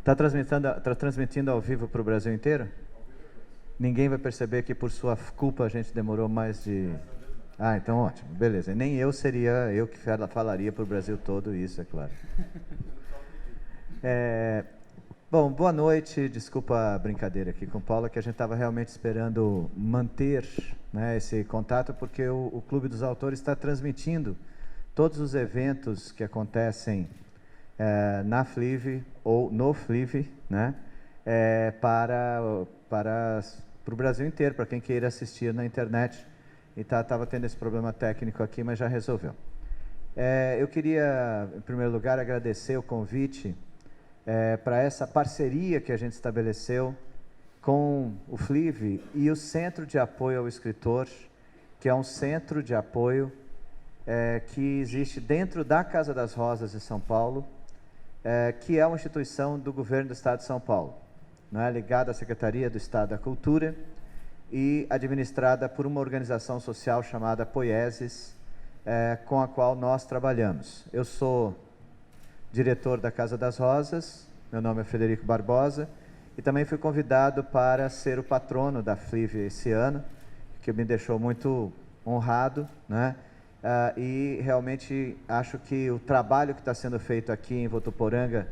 Tá transmitindo ao vivo para o Brasil inteiro? Ninguém vai perceber que por sua culpa a gente demorou mais de... Ah, então ótimo, beleza. Nem eu seria eu que falaria para o Brasil todo isso, é claro. Bom, boa noite, desculpa a brincadeira aqui com o Paulo, que a gente estava realmente esperando manter, né, esse contato, porque o Clube dos Autores está transmitindo todos os eventos que acontecem na FLIV ou no FLIV, né, para o Brasil inteiro, para quem queira assistir na internet. E estava tendo esse problema técnico aqui, mas já resolveu. Eu queria, em primeiro lugar, agradecer o convite para essa parceria que a gente estabeleceu com o FLIV e o Centro de Apoio ao Escritor, que é um centro de apoio que existe dentro da Casa das Rosas de São Paulo, que é uma instituição do governo do Estado de São Paulo, né, ligada à Secretaria do Estado da Cultura e administrada por uma organização social chamada Poieses, com a qual nós trabalhamos. Eu sou diretor da Casa das Rosas, meu nome é Frederico Barbosa, e também fui convidado para ser o patrono da FLIV esse ano, que me deixou muito honrado, né? E realmente acho que o trabalho que está sendo feito aqui em Votuporanga,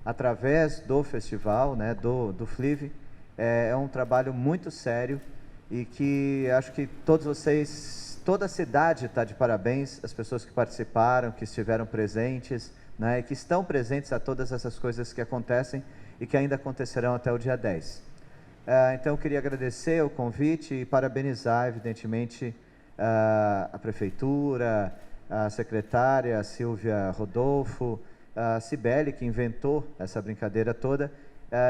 através do festival, né, do FLIV, é um trabalho muito sério e que acho que todos vocês, toda a cidade está de parabéns, as pessoas que participaram, que estiveram presentes, né, e que estão presentes a todas essas coisas que acontecem e que ainda acontecerão até o dia 10. Então, eu queria agradecer o convite e parabenizar, evidentemente, a Prefeitura, a secretária, a Silvia Rodolfo, a Cibele, que inventou essa brincadeira toda,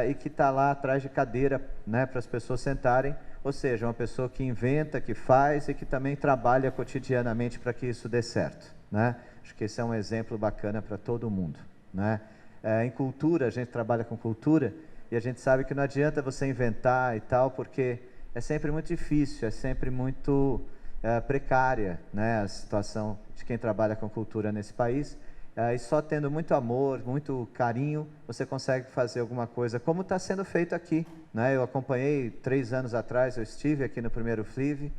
e que está lá atrás de cadeira, né, para as pessoas sentarem, ou seja, uma pessoa que inventa, que faz e que também trabalha cotidianamente para que isso dê certo, né? Acho que esse é um exemplo bacana para todo mundo, né? Em cultura, a gente trabalha com cultura e a gente sabe que não adianta você inventar e tal, porque é sempre muito difícil, é sempre muito precária, né, a situação de quem trabalha com cultura nesse país. E só tendo muito amor, muito carinho, você consegue fazer alguma coisa, como está sendo feito aqui, né? Eu acompanhei 3 anos atrás, eu estive aqui no primeiro FLIV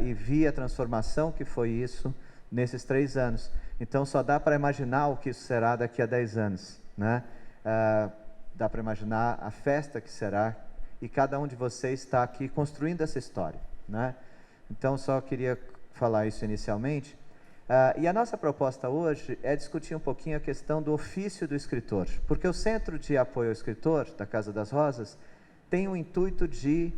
e vi a transformação que foi isso nesses 3 anos. Então, só dá para imaginar o que isso será daqui a 10 anos, né? Dá para imaginar a festa que será, e cada um de vocês está aqui construindo essa história, né? Então, só queria falar isso inicialmente. E a nossa proposta hoje é discutir um pouquinho a questão do ofício do escritor, porque o Centro de Apoio ao Escritor, da Casa das Rosas, tem o intuito de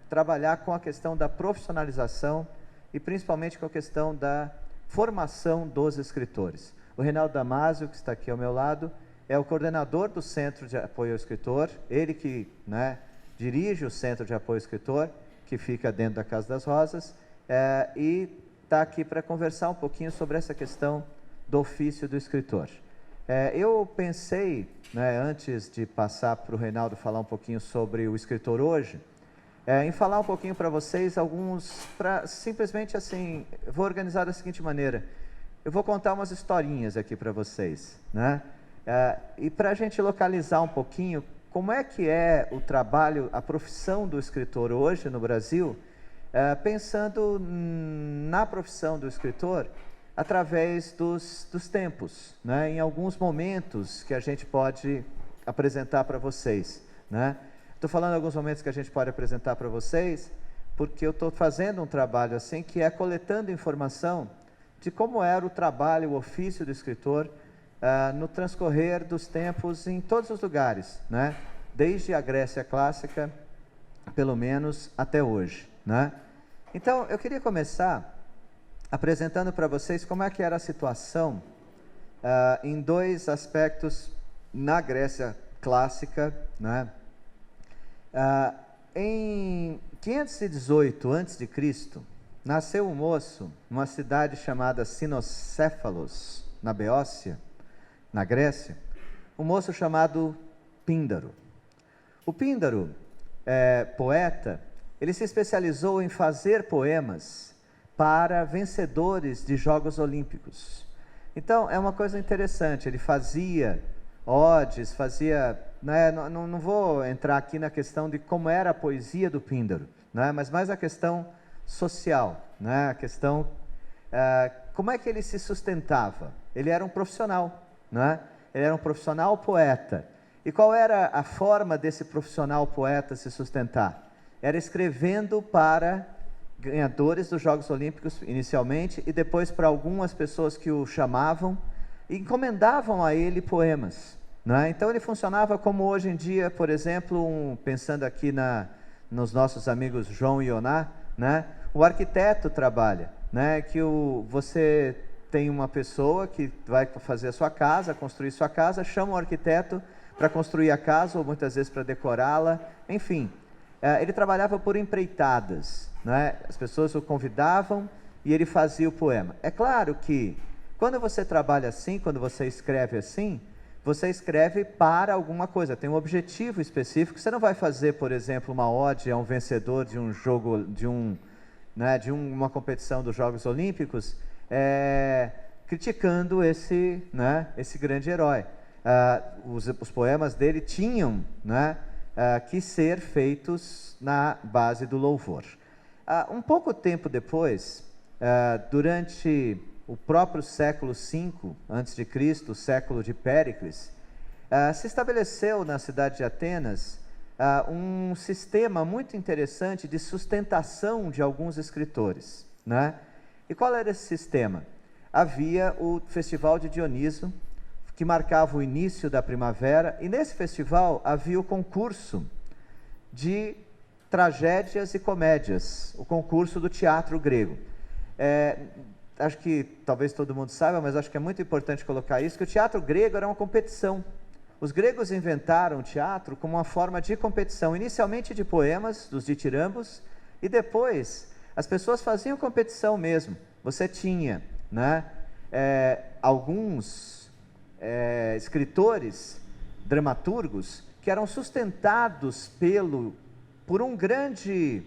trabalhar com a questão da profissionalização e principalmente com a questão da formação dos escritores. O Reinaldo Damasio, que está aqui ao meu lado, é o coordenador do Centro de Apoio ao Escritor, ele que, né, dirige o Centro de Apoio ao Escritor, que fica dentro da Casa das Rosas, e está aqui para conversar um pouquinho sobre essa questão do ofício do escritor. Eu pensei, né, antes de passar para o Reinaldo falar um pouquinho sobre o escritor hoje, em falar um pouquinho para vocês simplesmente assim, eu vou organizar da seguinte maneira, eu vou contar umas historinhas aqui para vocês, né? E para a gente localizar um pouquinho como é que é o trabalho, a profissão do escritor hoje no Brasil, pensando na profissão do escritor através dos tempos, né? Em alguns momentos que a gente pode apresentar para vocês, né? Estou falando alguns momentos que a gente pode apresentar para vocês, porque eu estou fazendo um trabalho assim, que é coletando informação de como era o trabalho, o ofício do escritor, no transcorrer dos tempos em todos os lugares, né? Desde a Grécia clássica, pelo menos, até hoje, né? Então, eu queria começar apresentando para vocês como é que era a situação em 2 aspectos na Grécia clássica, né? Em 518 a.C., nasceu um moço numa cidade chamada Sinocéfalos, na Beócia, na Grécia, um moço chamado Píndaro. O Píndaro, poeta, ele se especializou em fazer poemas para vencedores de Jogos Olímpicos. Então, é uma coisa interessante, ele fazia odes, fazia, né, não vou entrar aqui na questão de como era a poesia do Píndaro, né, mas mais a questão social, né, a questão, como é que ele se sustentava? Ele era um profissional, né, ele era um profissional poeta. E qual era a forma desse profissional poeta se sustentar? Era escrevendo para ganhadores dos Jogos Olímpicos inicialmente e depois para algumas pessoas que o chamavam e encomendavam a ele poemas, né? Então ele funcionava como hoje em dia, por exemplo, pensando aqui nos nossos amigos João e Oná, né? O arquiteto trabalha, né? Que você tem uma pessoa que vai fazer a sua casa, construir sua casa, chama o arquiteto para construir a casa ou muitas vezes para decorá-la, enfim. Ele trabalhava por empreitadas, né? As pessoas o convidavam e ele fazia o poema. É claro que quando você trabalha assim, quando você escreve para alguma coisa, tem um objetivo específico. Você não vai fazer, por exemplo, uma ode a um vencedor de um jogo, uma competição dos Jogos Olímpicos, criticando esse grande herói. Os poemas dele tinham, que ser feitos na base do louvor. Um pouco tempo depois, durante o próprio século V a.C., o século de Péricles, se estabeleceu na cidade de Atenas um sistema muito interessante de sustentação de alguns escritores, né? E qual era esse sistema? Havia o Festival de Dioniso, que marcava o início da primavera, e nesse festival havia o concurso de tragédias e comédias, o concurso do teatro grego. Acho que talvez todo mundo saiba, mas acho que é muito importante colocar isso, que o teatro grego era uma competição. Os gregos inventaram o teatro como uma forma de competição, inicialmente de poemas, dos ditirambos, e depois as pessoas faziam competição mesmo. Você tinha, né, alguns escritores, dramaturgos, que eram sustentados por um grande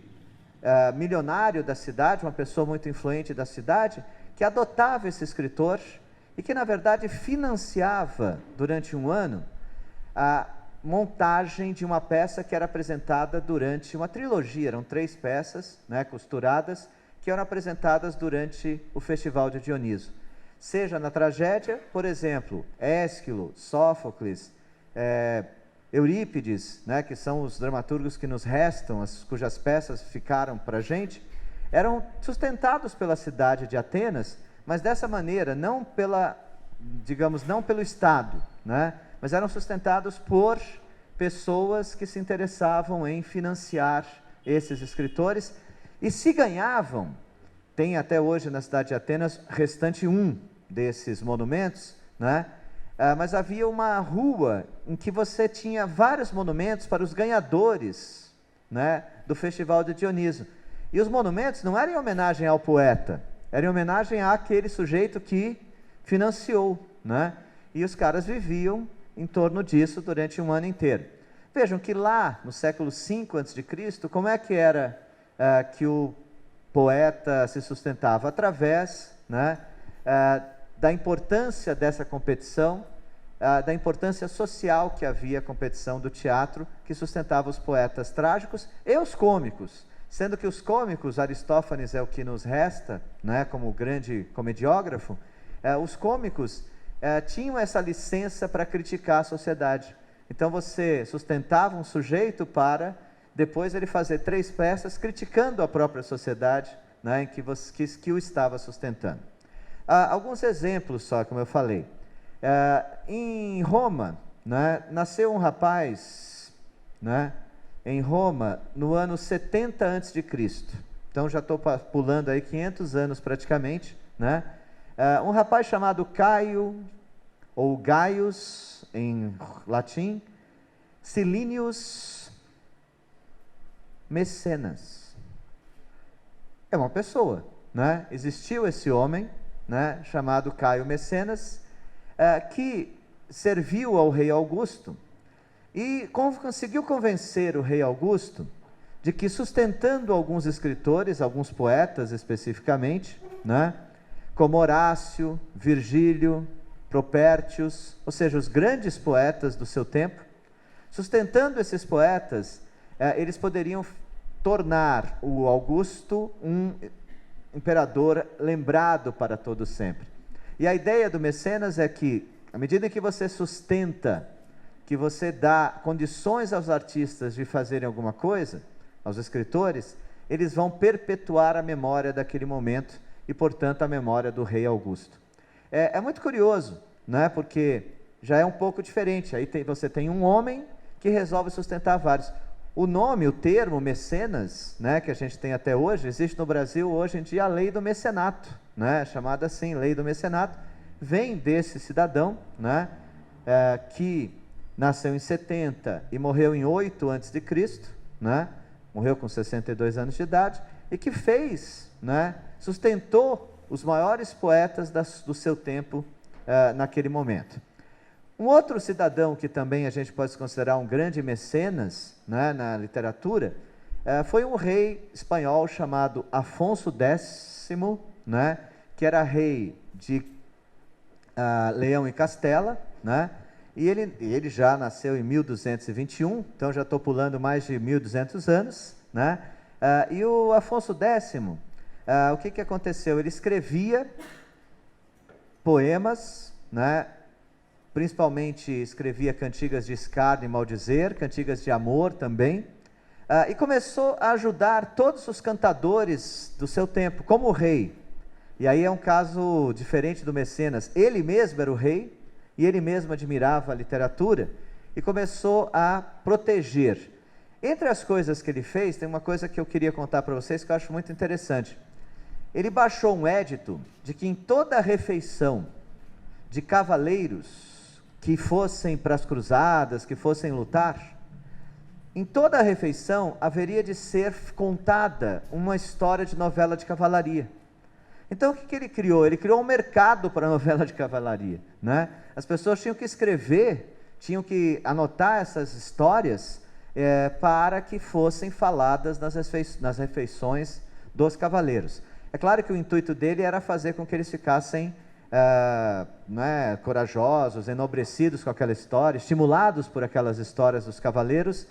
milionário da cidade, uma pessoa muito influente da cidade, que adotava esse escritor e que, na verdade, financiava durante um ano a montagem de uma peça que era apresentada durante uma trilogia. Eram 3 peças, né, costuradas, que eram apresentadas durante o Festival de Dioniso. Seja na tragédia, por exemplo, Ésquilo, Sófocles, Eurípides, né, que são os dramaturgos que nos restam, cujas peças ficaram para a gente, eram sustentados pela cidade de Atenas, mas dessa maneira, não pelo Estado, né, mas eram sustentados por pessoas que se interessavam em financiar esses escritores, e se ganhavam, tem até hoje na cidade de Atenas restante desses monumentos, né? Mas havia uma rua em que você tinha vários monumentos para os ganhadores, né, do Festival de Dioniso. E os monumentos não eram em homenagem ao poeta, eram em homenagem àquele sujeito que financiou, né? E os caras viviam em torno disso durante um ano inteiro. Vejam que lá no século V a.C., como é que era que o poeta se sustentava? Através, né, da importância dessa competição, da importância social que havia a competição do teatro, que sustentava os poetas trágicos e os cômicos, sendo que os cômicos, Aristófanes é o que nos resta, né, como grande comediógrafo, os cômicos tinham essa licença para criticar a sociedade. Então você sustentava um sujeito para depois ele fazer 3 peças criticando a própria sociedade, né, que o estava sustentando. Alguns exemplos só, como eu falei. Em Roma, né, nasceu um rapaz, né, em Roma no ano 70 a.C. Então já estou pulando aí 500 anos praticamente, né? Um rapaz chamado Caio, ou Gaius em latim, Cilínius Mecenas. É uma pessoa, né? Existiu esse homem, né, chamado Caio Mecenas, que serviu ao rei Augusto e conseguiu convencer o rei Augusto de que, sustentando alguns escritores, alguns poetas especificamente, né, como Horácio, Virgílio, Propértios, ou seja, os grandes poetas do seu tempo. Sustentando esses poetas, eles poderiam tornar o Augusto um imperador lembrado para todo sempre. E a ideia do mecenas é que, à medida que você sustenta, que você dá condições aos artistas de fazerem alguma coisa, aos escritores, eles vão perpetuar a memória daquele momento e, portanto, a memória do rei Augusto. É muito curioso, né? Porque já é um pouco diferente. Aí você tem um homem que resolve sustentar vários. O nome, o termo mecenas, né, que a gente tem até hoje, existe no Brasil hoje em dia a lei do mecenato, né, chamada assim, lei do mecenato, vem desse cidadão, né, que nasceu em 70 e morreu em 8 a.C., né, morreu com 62 anos de idade, e que fez, né, sustentou os maiores poetas do seu tempo naquele momento. Um outro cidadão que também a gente pode considerar um grande mecenas, né, na literatura, foi um rei espanhol chamado Afonso X, né, que era rei de Leão e Castela, né, e ele já nasceu em 1221, então já estou pulando mais de 1200 anos, né, e o Afonso X, o que aconteceu? Ele escrevia poemas, né, principalmente escrevia cantigas de escárnio e maldizer, cantigas de amor também, e começou a ajudar todos os cantadores do seu tempo, como o rei. E aí é um caso diferente do mecenas. Ele mesmo era o rei, e ele mesmo admirava a literatura, e começou a proteger. Entre as coisas que ele fez, tem uma coisa que eu queria contar para vocês, que eu acho muito interessante. Ele baixou um édito de que em toda a refeição de cavaleiros que fossem para as cruzadas, que fossem lutar, em toda a refeição haveria de ser contada uma história de novela de cavalaria. Então o que ele criou? Ele criou um mercado para a novela de cavalaria, né? As pessoas tinham que escrever, tinham que anotar essas histórias para que fossem faladas nas refeições dos cavaleiros. É claro que o intuito dele era fazer com que eles ficassem né, corajosos, enobrecidos com aquela história, estimulados por aquelas histórias dos cavaleiros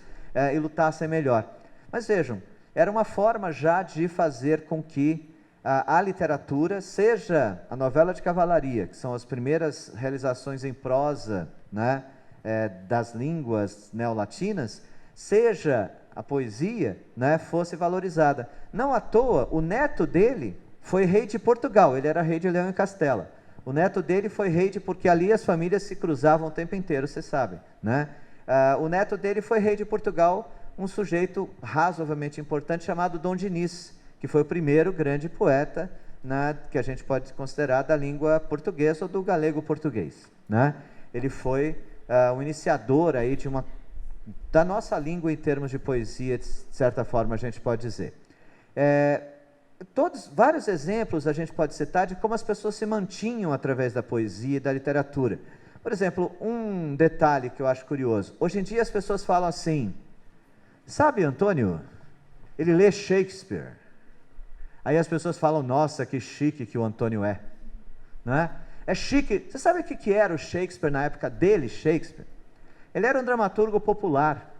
e lutassem melhor. Mas vejam, era uma forma já de fazer com que a literatura, seja a novela de cavalaria, que são as primeiras realizações em prosa, né, das línguas neolatinas, seja a poesia, né, fosse valorizada. Não à toa, o neto dele foi rei de Portugal, ele era rei de Leão e Castela. O neto dele foi rei porque ali as famílias se cruzavam o tempo inteiro, vocês sabem, né? O neto dele foi rei de Portugal, um sujeito razoavelmente importante chamado Dom Dinis, que foi o primeiro grande poeta, né, que a gente pode considerar da língua portuguesa ou do galego português, né? Ele foi o iniciador aí da nossa língua em termos de poesia, de certa forma a gente pode dizer. Vários exemplos a gente pode citar de como as pessoas se mantinham através da poesia e da literatura. Por exemplo, um detalhe que eu acho curioso. Hoje em dia as pessoas falam assim, sabe, Antônio, ele lê Shakespeare. Aí as pessoas falam, nossa, que chique que o Antônio é. Não é? É chique. Você sabe o que era o Shakespeare na época dele, Shakespeare? Ele era um dramaturgo popular.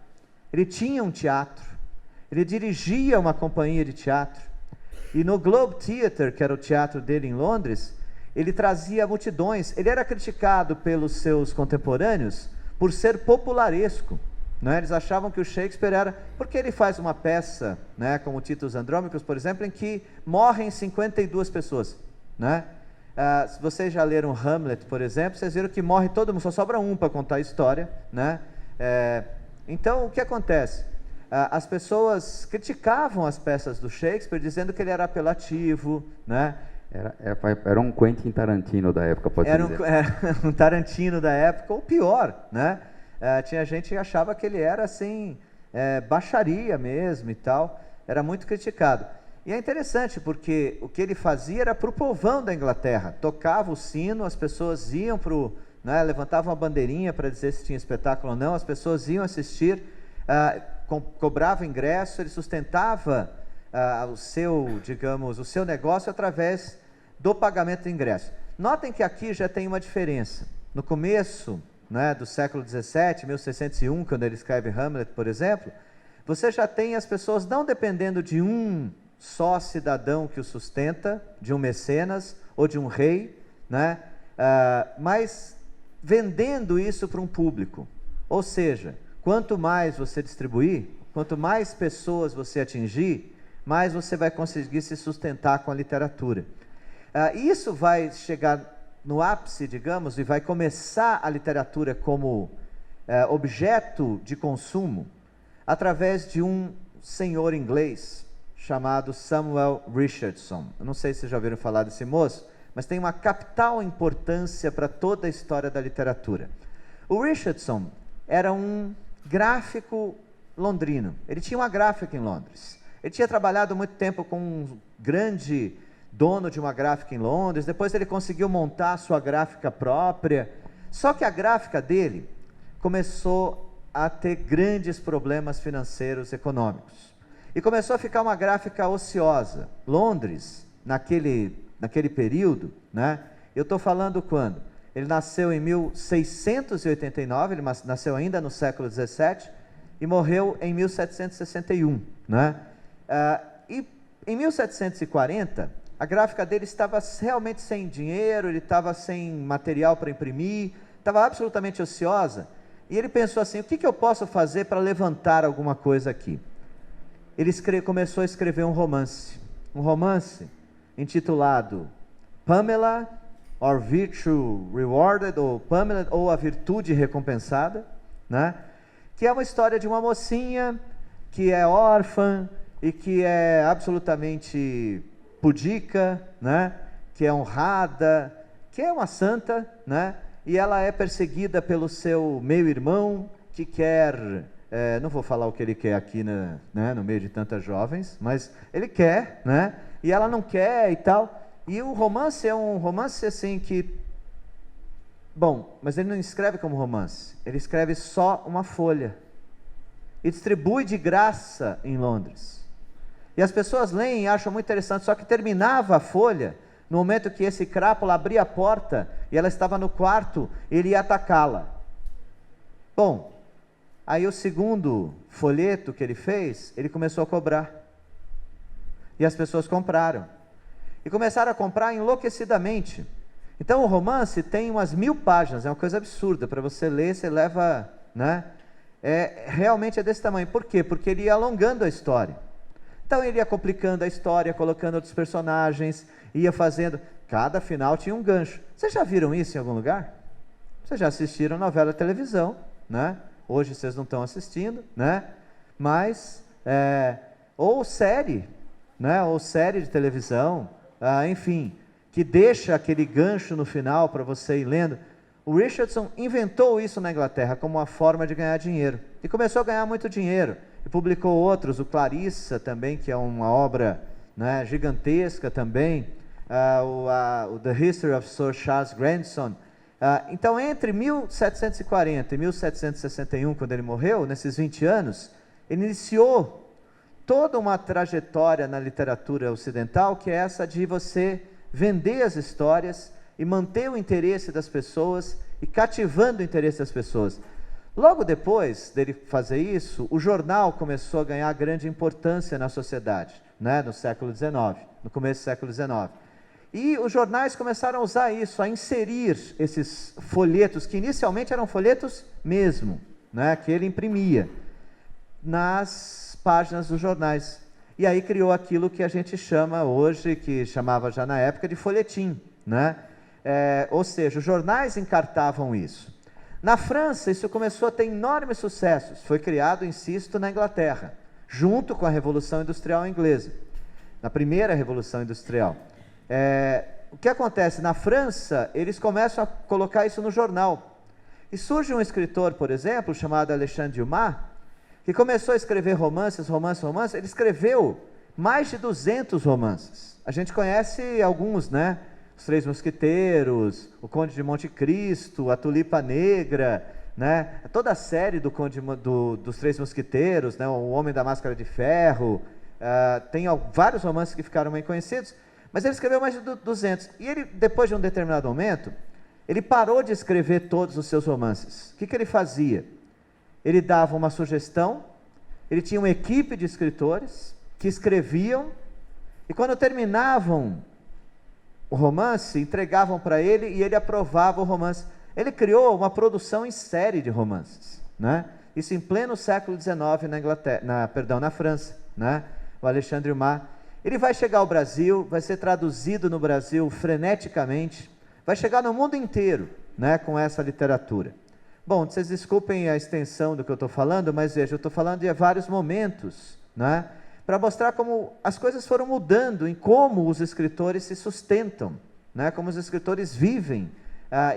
Ele tinha um teatro. Ele dirigia uma companhia de teatro. E no Globe Theatre, que era o teatro dele em Londres, ele trazia multidões. Ele era criticado pelos seus contemporâneos por ser popularesco, né? Eles achavam que o Shakespeare era... Porque ele faz uma peça, né, como Títulos Andrômicos, por exemplo, em que morrem 52 pessoas, né? Se vocês já leram Hamlet, por exemplo, vocês viram que morre todo mundo, só sobra um para contar a história, né? Então, o que acontece? As pessoas criticavam as peças do Shakespeare, dizendo que ele era apelativo, né? Era um Quentin Tarantino da época, pode dizer. Era um Tarantino da época, ou pior, né? Tinha gente que achava que ele era assim, baixaria mesmo e tal, era muito criticado. E é interessante porque o que ele fazia era para o povão da Inglaterra, tocava o sino, as pessoas iam né, levantavam a bandeirinha para dizer se tinha espetáculo ou não, as pessoas iam assistir, cobrava ingresso, ele sustentava o seu negócio através do pagamento de ingresso. Notem que aqui já tem uma diferença. No começo, né, do século XVII, 1601, quando ele escreve Hamlet, por exemplo, você já tem as pessoas não dependendo de um só cidadão que o sustenta, de um mecenas ou de um rei, né, mas vendendo isso para um público. Ou seja, quanto mais você distribuir, quanto mais pessoas você atingir, mais você vai conseguir se sustentar com a literatura. Isso vai chegar no ápice, digamos, e vai começar a literatura como objeto de consumo através de um senhor inglês chamado Samuel Richardson. Eu não sei se vocês já ouviram falar desse moço, mas tem uma capital importância para toda a história da literatura. O Richardson era um gráfico londrino. Ele tinha uma gráfica em Londres. Ele tinha trabalhado muito tempo com um grande dono de uma gráfica em Londres. Depois ele conseguiu montar a sua gráfica própria. Só que a gráfica dele começou a ter grandes problemas financeiros, econômicos. E começou a ficar uma gráfica ociosa. Londres, naquele período, né? Eu estou falando quando? Ele nasceu em 1689, ele nasceu ainda no século XVII, e morreu em 1761, né? E em 1740, a gráfica dele estava realmente sem dinheiro, ele estava sem material para imprimir, estava absolutamente ociosa, e ele pensou assim, o que eu posso fazer para levantar alguma coisa aqui? Ele começou a escrever um romance intitulado Pamela, or Virtue Rewarded, ou Pamela, ou A Virtude Recompensada, né? Que é uma história de uma mocinha que é órfã e que é absolutamente pudica, né? Que é honrada, que é uma santa, né? E ela é perseguida pelo seu meio-irmão, que quer, não vou falar o que ele quer aqui né, no meio de tantas jovens, mas ele quer, né? E ela não quer e tal. E o romance é um romance assim que, bom, mas ele não escreve como romance, ele escreve só uma folha e distribui de graça em Londres. E as pessoas leem e acham muito interessante, só que terminava a folha no momento que esse crápula abria a porta e ela estava no quarto, ele ia atacá-la. Bom, aí o segundo folheto que ele fez, ele começou a cobrar. E as pessoas compraram. E começaram a comprar enlouquecidamente. Então o romance tem umas 1000 páginas, é uma coisa absurda, para você ler, você leva, né? Realmente é desse tamanho. Por quê? Porque ele ia alongando a história. Então ele ia complicando a história, colocando outros personagens, ia fazendo, cada final tinha um gancho. Vocês já viram isso em algum lugar? Vocês já assistiram novela de televisão, né? Hoje vocês não estão assistindo, né? Mas, ou série, né? Ou série de televisão, enfim, que deixa aquele gancho no final para você ir lendo. O Richardson inventou isso na Inglaterra como uma forma de ganhar dinheiro. E começou a ganhar muito dinheiro. E publicou outros, o Clarissa também, que é uma obra, né, gigantesca também. O The History of Sir Charles Grandison. Então, entre 1740 e 1761, quando ele morreu, nesses 20 anos, ele iniciou toda uma trajetória na literatura ocidental, que é essa de você vender as histórias e manter o interesse das pessoas e cativando o interesse das pessoas. Logo depois dele fazer isso, o jornal começou a ganhar grande importância na sociedade, né, no século XIX, no começo do século XIX. E os jornais começaram a usar isso, a inserir esses folhetos, que inicialmente eram folhetos mesmo, né, que ele imprimia, nas páginas dos jornais. E aí criou aquilo que a gente chama hoje, que chamava já na época, de folhetim, né? Ou seja, os jornais encartavam isso. Na França, isso começou a ter enormes sucessos. Foi criado, insisto, na Inglaterra, junto com a Revolução Industrial Inglesa, na primeira Revolução Industrial. O que acontece? Na França, eles começam a colocar isso no jornal. E surge um escritor, por exemplo, chamado Alexandre Dumas, que começou a escrever romances. Ele escreveu mais de 200 romances. A gente conhece alguns, né? Os Três Mosqueteiros, O Conde de Monte Cristo, A Tulipa Negra, né? Toda a série dos Três Mosqueteiros, né? O Homem da Máscara de Ferro, tem vários romances que ficaram bem conhecidos, Mas ele escreveu mais de 200. E ele, depois de um determinado momento, ele parou de escrever todos os seus romances. O que ele fazia? Ele dava uma sugestão, ele tinha uma equipe de escritores que escreviam, e quando terminavam o romance, entregavam para ele e ele aprovava o romance. Ele criou uma produção em série de romances, né? Isso em pleno século XIX na França, né? O Alexandre Dumas. Ele vai chegar ao Brasil, vai ser traduzido no Brasil freneticamente, vai chegar no mundo inteiro, né, com essa literatura. Bom, vocês desculpem a extensão do que eu estou falando, mas veja, eu estou falando de vários momentos, né, para mostrar como as coisas foram mudando, em como os escritores se sustentam, né, como os escritores vivem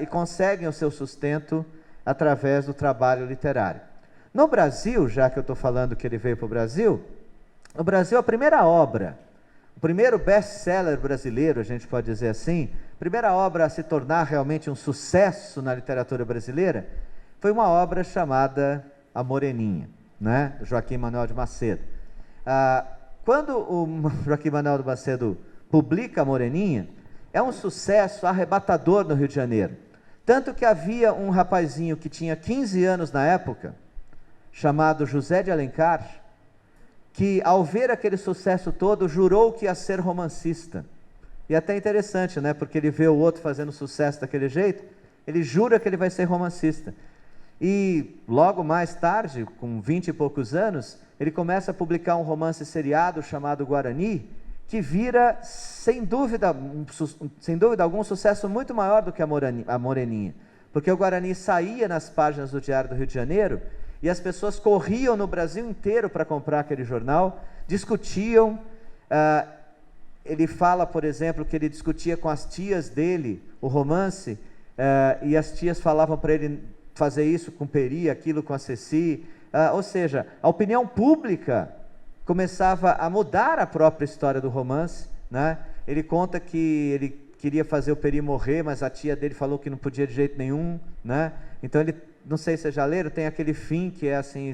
e conseguem o seu sustento através do trabalho literário. No Brasil, já que eu estou falando que ele veio para o Brasil, no Brasil a primeira obra, o primeiro best-seller brasileiro, a gente pode dizer assim, a primeira obra a se tornar realmente um sucesso na literatura brasileira, foi uma obra chamada A Moreninha, né, do Joaquim Manuel de Macedo. Quando o Joaquim Manuel de Macedo publica A Moreninha, é um sucesso arrebatador no Rio de Janeiro. Tanto que havia um rapazinho que tinha 15 anos na época, chamado José de Alencar, que ao ver aquele sucesso todo, jurou que ia ser romancista. E até interessante, né? Porque ele vê o outro fazendo sucesso daquele jeito, ele jura que ele vai ser romancista. E logo mais tarde, com 20 e poucos anos, ele começa a publicar um romance seriado chamado Guarani, que vira, sem dúvida algum, um sucesso muito maior do que a Moreninha. Porque o Guarani saía nas páginas do Diário do Rio de Janeiro, e as pessoas corriam no Brasil inteiro para comprar aquele jornal, discutiam. Ele fala, por exemplo, que ele discutia com as tias dele o romance, e as tias falavam para ele fazer isso com Peri, aquilo com a Ceci. Ou seja, a opinião pública começava a mudar a própria história do romance, né? Ele conta que ele queria fazer o Peri morrer, mas a tia dele falou que não podia de jeito nenhum, né? Então ele, não sei se vocês já leram, tem aquele fim que é assim,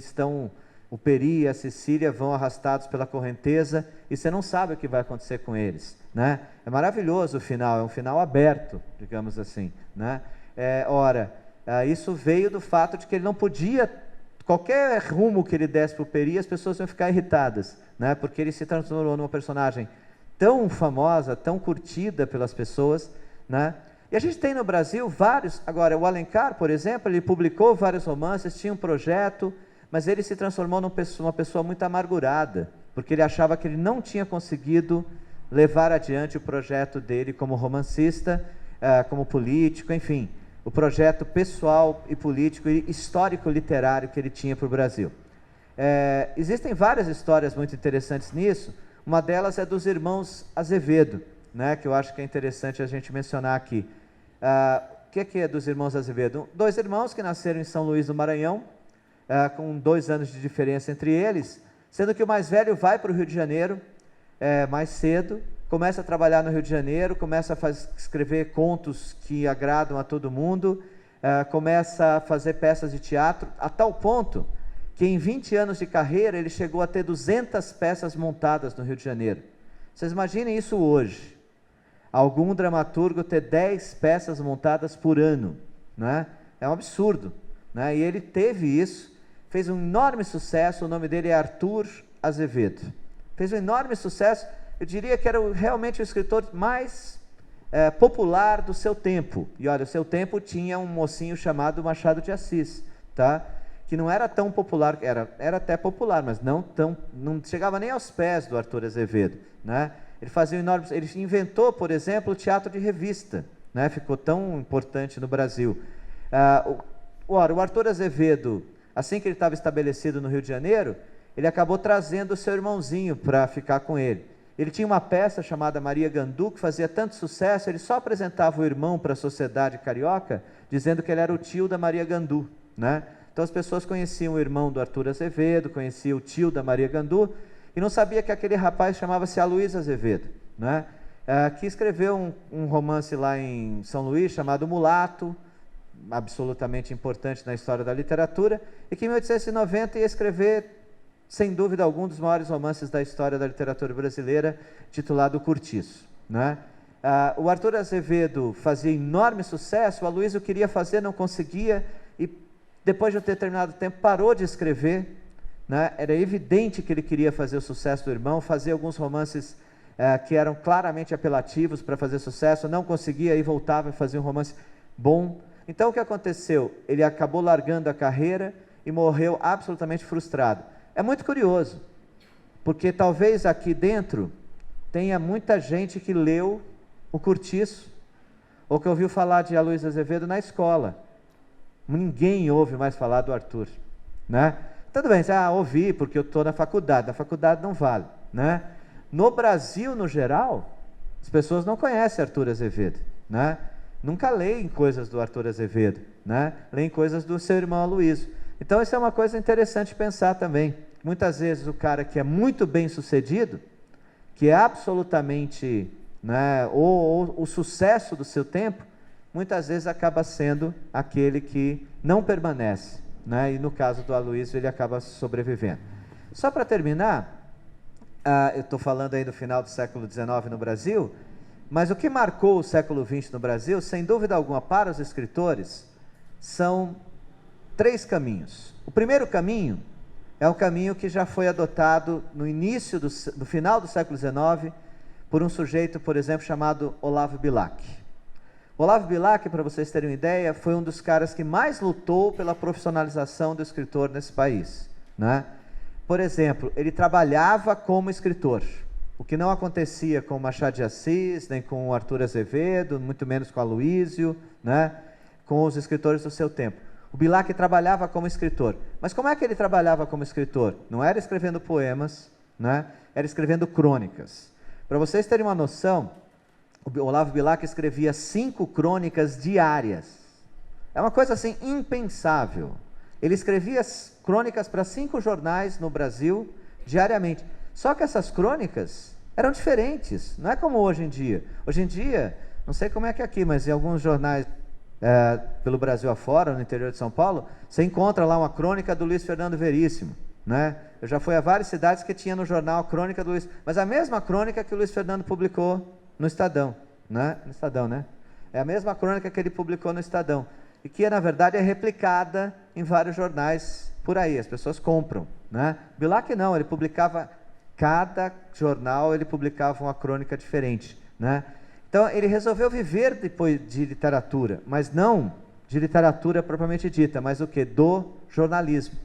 o Peri e a Cecília vão arrastados pela correnteza e você não sabe o que vai acontecer com eles, né? É maravilhoso o final, é um final aberto, digamos assim, né? Isso veio do fato de que ele não podia, qualquer rumo que ele desse para o Peri, as pessoas iam ficar irritadas, né? Porque ele se transformou numa personagem tão famosa, tão curtida pelas pessoas, né? E a gente tem no Brasil vários. Agora, o Alencar, por exemplo, ele publicou vários romances, tinha um projeto, mas ele se transformou numa pessoa muito amargurada, porque ele achava que ele não tinha conseguido levar adiante o projeto dele como romancista, como político, enfim, o projeto pessoal e político e histórico-literário que ele tinha para o Brasil. Existem várias histórias muito interessantes nisso. Uma delas é dos irmãos Azevedo, né, que eu acho que é interessante a gente mencionar aqui. O que é dos irmãos Azevedo? Dois irmãos que nasceram em São Luís do Maranhão, com 2 anos de diferença entre eles, sendo que o mais velho vai para o Rio de Janeiro mais cedo, começa a trabalhar no Rio de Janeiro, começa a escrever contos que agradam a todo mundo, começa a fazer peças de teatro, a tal ponto que em 20 anos de carreira ele chegou a ter 200 peças montadas no Rio de Janeiro. Vocês imaginem isso hoje, algum dramaturgo ter 10 peças montadas por ano, né? É um absurdo, né? E ele teve isso, fez um enorme sucesso, o nome dele é Arthur Azevedo, fez um enorme sucesso, eu diria que era realmente o escritor mais popular do seu tempo. E olha, o seu tempo tinha um mocinho chamado Machado de Assis, tá? Que não era tão popular, era até popular, mas não chegava nem aos pés do Arthur Azevedo, né? Ele inventou, por exemplo, o teatro de revista, né? Ficou tão importante no Brasil. O Arthur Azevedo, assim que ele estava estabelecido no Rio de Janeiro, ele acabou trazendo o seu irmãozinho para ficar com ele. Ele tinha uma peça chamada Maria Gandu, que fazia tanto sucesso, ele só apresentava o irmão para a sociedade carioca, dizendo que ele era o tio da Maria Gandu, né? Então as pessoas conheciam o irmão do Arthur Azevedo, conheciam o tio da Maria Gandu, e não sabia que aquele rapaz chamava-se Aloysio Azevedo, né? Que escreveu um romance lá em São Luís, chamado Mulato, absolutamente importante na história da literatura, e que em 1890 ia escrever, sem dúvida algum, dos maiores romances da história da literatura brasileira, titulado O Cortiço, né? O Arthur Azevedo fazia enorme sucesso, o Aloysio queria fazer, não conseguia, e depois de um determinado tempo parou de escrever, né? Era evidente que ele queria fazer o sucesso do irmão, fazer alguns romances que eram claramente apelativos para fazer sucesso, não conseguia, aí voltava e fazia um romance bom. Então o que aconteceu? Ele acabou largando a carreira e morreu absolutamente frustrado. É muito curioso, porque talvez aqui dentro tenha muita gente que leu o Curtiço, ou que ouviu falar de Aloysio Azevedo na escola. Ninguém ouve mais falar do Arthur, né? Tudo bem, ouvi porque eu estou na faculdade não vale, né? No Brasil, no geral, as pessoas não conhecem Arthur Azevedo, né? Nunca leem coisas do Arthur Azevedo, né? Leem coisas do seu irmão Aloysio. Então isso é uma coisa interessante pensar também. Muitas vezes o cara que é muito bem sucedido, que é absolutamente, né, o sucesso do seu tempo, muitas vezes acaba sendo aquele que não permanece, né? E no caso do Aloysio ele acaba sobrevivendo. Só para terminar, eu estou falando aí do final do século XIX no Brasil, mas o que marcou o século XX no Brasil, sem dúvida alguma, para os escritores, são 3 caminhos. O primeiro caminho é um caminho que já foi adotado no início no final do século XIX por um sujeito, por exemplo, chamado Olavo Bilac. Olavo Bilac, para vocês terem uma ideia, foi um dos caras que mais lutou pela profissionalização do escritor nesse país, né? Por exemplo, ele trabalhava como escritor, o que não acontecia com Machado de Assis, nem com o Arthur Azevedo, muito menos com Aloysio, né? Com os escritores do seu tempo. O Bilac trabalhava como escritor. Mas como é que ele trabalhava como escritor? Não era escrevendo poemas, né? Era escrevendo crônicas. Para vocês terem uma noção, o Olavo Bilac escrevia 5 crônicas diárias. É uma coisa assim impensável. Ele escrevia crônicas para 5 jornais no Brasil diariamente. Só que essas crônicas eram diferentes, não é como hoje em dia. Hoje em dia, não sei como é que é aqui, mas em alguns jornais pelo Brasil afora, no interior de São Paulo, você encontra lá uma crônica do Luiz Fernando Veríssimo, né? Eu já fui a várias cidades que tinha no jornal a crônica do Luiz, mas a mesma crônica que o Luiz Fernando publicou no Estadão, né? No Estadão, né? É a mesma crônica que ele publicou no Estadão, e que na verdade é replicada em vários jornais por aí, as pessoas compram, né? Bilac não, ele publicava, cada jornal ele publicava uma crônica diferente, né? Então ele resolveu viver depois de literatura, mas não de literatura propriamente dita, mas o que? Do jornalismo.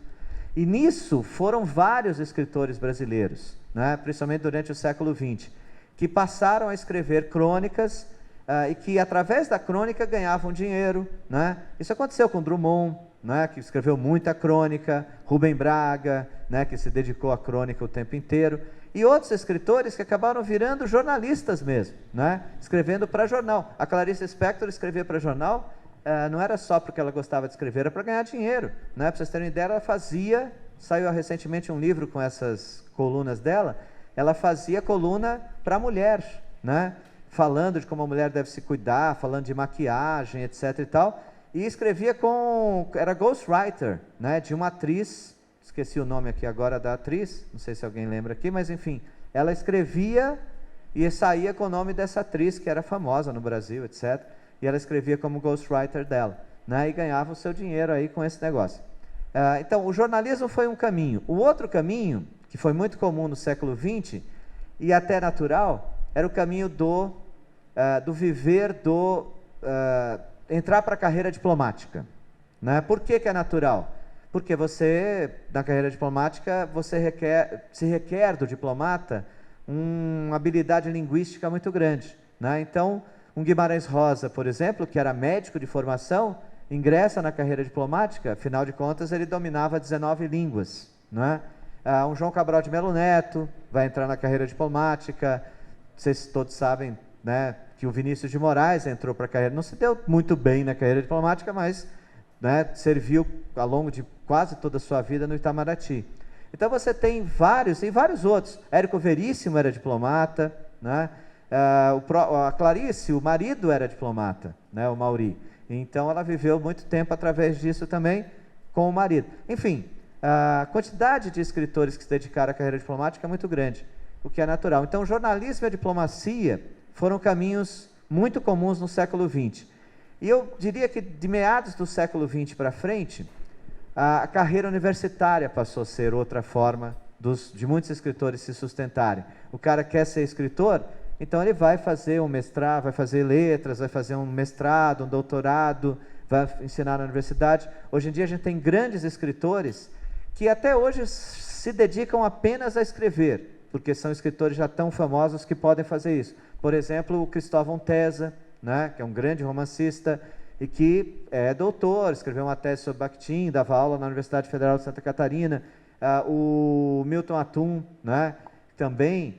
E nisso foram vários escritores brasileiros, né? Principalmente durante o século XX, que passaram a escrever crônicas e que através da crônica ganhavam dinheiro, né? Isso aconteceu com Drummond, né, que escreveu muita crônica, Rubem Braga, né, que se dedicou à crônica o tempo inteiro, e outros escritores que acabaram virando jornalistas mesmo, né, escrevendo para jornal. A Clarice Lispector escrevia para jornal, não era só porque ela gostava de escrever, era para ganhar dinheiro, né? Para vocês terem ideia, ela fazia, saiu recentemente um livro com essas colunas dela, ela fazia coluna para mulher, né, falando de como a mulher deve se cuidar, falando de maquiagem, etc e tal, e escrevia era ghostwriter, né, de uma atriz, esqueci o nome aqui agora da atriz, não sei se alguém lembra aqui, mas enfim, ela escrevia e saía com o nome dessa atriz, que era famosa no Brasil, etc, e ela escrevia como ghostwriter dela, né, e ganhava o seu dinheiro aí com esse negócio. Então, o jornalismo foi um caminho. O outro caminho, que foi muito comum no século XX, e até natural, era o caminho do viver, entrar para a carreira diplomática, né? Por que é natural? Porque você, na carreira diplomática, se requer do diplomata uma habilidade linguística muito grande, né? Então, um Guimarães Rosa, por exemplo, que era médico de formação, ingressa na carreira diplomática, afinal de contas ele dominava 19 línguas, né? Um João Cabral de Melo Neto vai entrar na carreira diplomática, vocês todos sabem, né, que o Vinícius de Moraes entrou para a carreira, não se deu muito bem na carreira diplomática, mas, né, serviu ao longo de quase toda a sua vida no Itamaraty. Então você tem vários outros. Érico Veríssimo era diplomata, né? A Clarice, o marido era diplomata, né, o Mauri. Então ela viveu muito tempo através disso também com o marido. Enfim, a quantidade de escritores que se dedicaram à carreira diplomática é muito grande, o que é natural. Então o jornalismo e a diplomacia foram caminhos muito comuns no século XX. E eu diria que de meados do século XX para frente, a carreira universitária passou a ser outra forma de muitos escritores se sustentarem. O cara quer ser escritor, então ele vai fazer um mestrado, vai fazer letras, vai fazer um mestrado, um doutorado, vai ensinar na universidade. Hoje em dia a gente tem grandes escritores que até hoje se dedicam apenas a escrever, porque são escritores já tão famosos que podem fazer isso. Por exemplo, o Cristóvão Tesa, né, que é um grande romancista e que é doutor, escreveu uma tese sobre Bakhtin, dava aula na Universidade Federal de Santa Catarina. O Milton Atum, né, também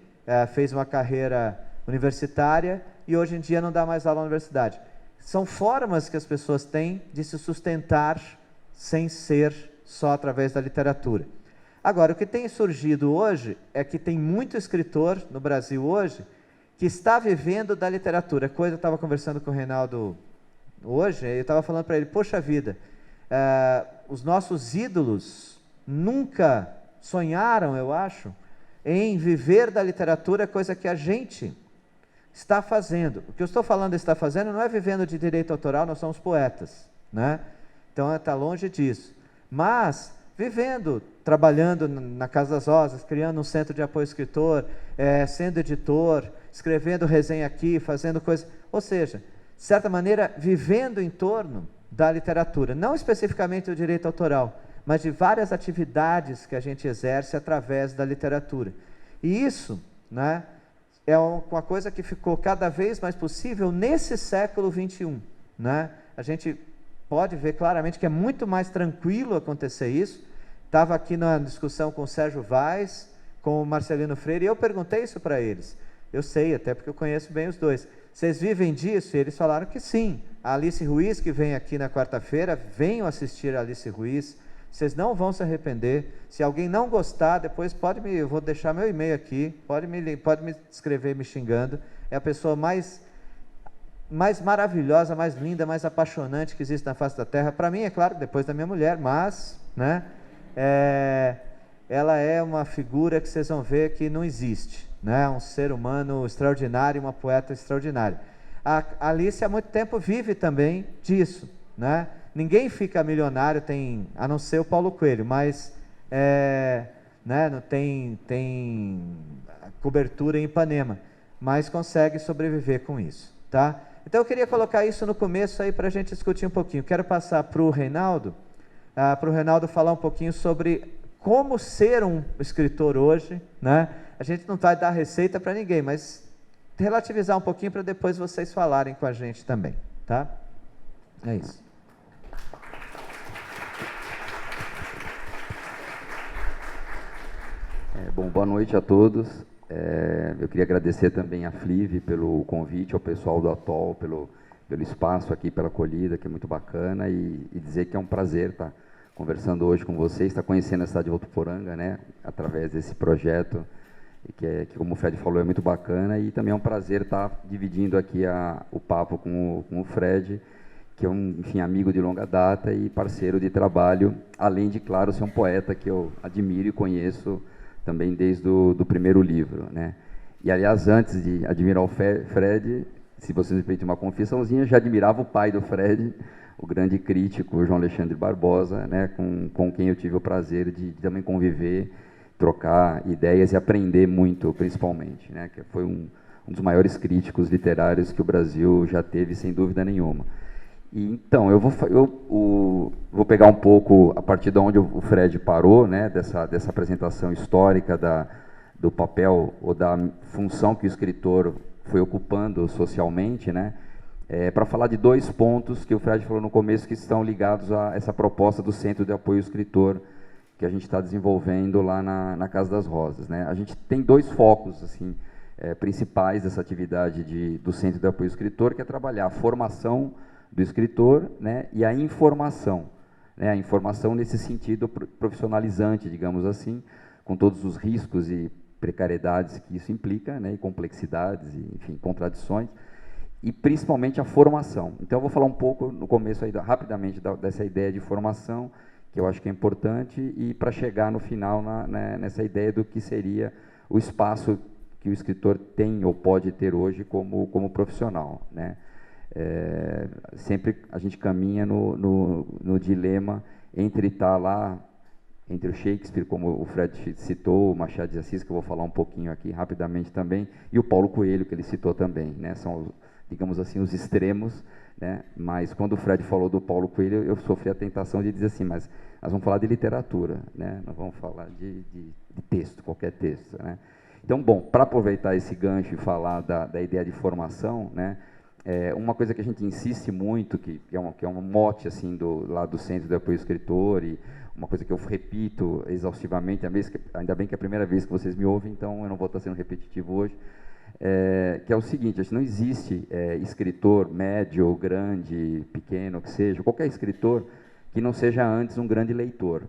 fez uma carreira universitária e hoje em dia não dá mais aula na universidade. São formas que as pessoas têm de se sustentar sem ser só através da literatura. Agora, o que tem surgido hoje é que tem muito escritor no Brasil hoje que está vivendo da literatura. Eu estava conversando com o Reinaldo hoje, eu estava falando para ele, poxa vida, os nossos ídolos nunca sonharam, eu acho, em viver da literatura, coisa que a gente está fazendo. O que eu estou falando está fazendo não é vivendo de direito autoral, nós somos poetas, né? Então está longe disso. Mas vivendo, trabalhando na Casa das Rosas, criando um centro de apoio ao escritor, sendo editor, escrevendo resenha aqui, fazendo coisas, ou seja, de certa maneira, vivendo em torno da literatura, não especificamente do direito autoral, mas de várias atividades que a gente exerce através da literatura. E isso, né, é uma coisa que ficou cada vez mais possível nesse século XXI. Né? A gente pode ver claramente que é muito mais tranquilo acontecer isso. Estava aqui na discussão com o Sérgio Vaz, com o Marcelino Freire, e eu perguntei isso para eles. Eu sei, até porque eu conheço bem os dois. Vocês vivem disso? E eles falaram que sim. A Alice Ruiz, que vem aqui na quarta-feira, venham assistir a Alice Ruiz. Vocês não vão se arrepender. Se alguém não gostar, depois eu vou deixar meu e-mail aqui, pode me escrever me xingando. É a pessoa mais maravilhosa, mais linda, mais apaixonante que existe na face da Terra. Para mim, é claro, depois da minha mulher, mas, né, ela é uma figura que vocês vão ver que não existe, né? Um ser humano extraordinário, uma poeta extraordinária. A Alice há muito tempo vive também disso, né? Ninguém fica milionário, a não ser o Paulo Coelho, mas né, não tem cobertura em Ipanema, mas consegue sobreviver com isso, tá? Então eu queria colocar isso no começo aí para a gente discutir um pouquinho. Quero passar para o Reinaldo falar um pouquinho sobre como ser um escritor hoje, né? A gente não vai dar receita para ninguém, mas relativizar um pouquinho para depois vocês falarem com a gente também, tá? É isso. Bom, boa noite a todos. Eu queria agradecer também a Flive pelo convite, ao pessoal do Atol, pelo espaço aqui, pela acolhida, que é muito bacana, e dizer que é um prazer estar conversando hoje com vocês, estar conhecendo a cidade de Votuporanga, né, através desse projeto, que como o Fred falou, é muito bacana, e também é um prazer estar dividindo aqui o papo com o Fred, que é enfim, amigo de longa data e parceiro de trabalho, além de, claro, ser um poeta que eu admiro e conheço também desde o primeiro livro, né? E, aliás, antes de admirar o Fred, se vocês me permitem uma confissãozinha, já admirava o pai do Fred, o grande crítico João Alexandre Barbosa, né? Com quem eu tive o prazer de também conviver, trocar ideias e aprender muito, principalmente, né? Que foi um dos maiores críticos literários que o Brasil já teve, sem dúvida nenhuma. Então, eu vou pegar um pouco a partir de onde o Fred parou, né, dessa apresentação histórica do papel ou da função que o escritor foi ocupando socialmente, né, para falar de dois pontos que o Fred falou no começo que estão ligados a essa proposta do Centro de Apoio ao Escritor que a gente está desenvolvendo lá na Casa das Rosas, né. A gente tem dois focos assim, principais dessa atividade do Centro de Apoio ao Escritor, que é trabalhar a formação do escritor, né, e a informação, né, a informação nesse sentido profissionalizante, digamos assim, com todos os riscos e precariedades que isso implica, né, e complexidades, e, enfim, contradições, e principalmente a formação. Então eu vou falar um pouco no começo aí, rapidamente dessa ideia de formação, que eu acho que é importante, e para chegar no final nessa ideia do que seria o espaço que o escritor tem ou pode ter hoje como profissional, né? Sempre a gente caminha no dilema entre estar lá, entre o Shakespeare, como o Fred citou, o Machado de Assis, que eu vou falar um pouquinho aqui rapidamente também, e o Paulo Coelho, que ele citou também, né? São, digamos assim, os extremos, né? Mas quando o Fred falou do Paulo Coelho, eu sofri a tentação de dizer assim, mas nós vamos falar de literatura, né? Nós vamos falar de texto, qualquer texto, né? Então, bom, para aproveitar esse gancho e falar da ideia de formação, né? Uma coisa que a gente insiste muito, que é um mote assim, lá do Centro de Apoio ao Escritor, e uma coisa que eu repito exaustivamente, ainda bem que é a primeira vez que vocês me ouvem, então eu não vou estar sendo repetitivo hoje, que é o seguinte: não existe escritor médio, grande, pequeno, que seja, qualquer escritor que não seja antes um grande leitor.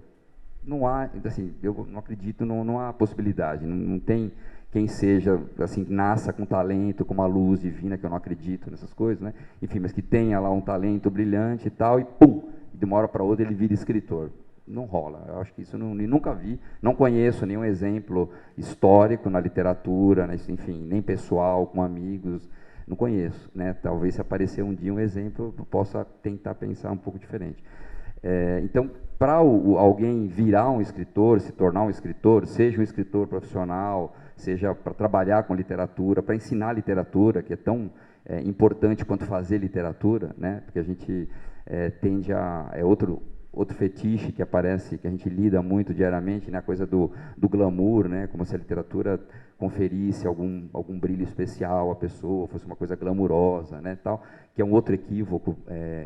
Não há, assim, eu não acredito, não há possibilidade, não tem quem seja, assim, nasça com talento, com uma luz divina, que eu não acredito nessas coisas, né? Enfim, mas que tenha lá um talento brilhante e tal, e pum, de uma hora para outra ele vira escritor. Não rola, eu acho que isso nunca vi, não conheço nenhum exemplo histórico na literatura, enfim, nem pessoal, com amigos, não conheço, né? Talvez se aparecer um dia um exemplo, eu possa tentar pensar um pouco diferente. Então, para alguém virar um escritor, se tornar um escritor, seja um escritor profissional, seja para trabalhar com literatura, para ensinar literatura, que é tão importante quanto fazer literatura, né? Porque a gente tende a... outro fetiche que aparece, que a gente lida muito diariamente, né? A coisa do glamour, né? Como se a literatura conferisse algum brilho especial à pessoa, fosse uma coisa glamurosa, né? Tal, que é um outro equívoco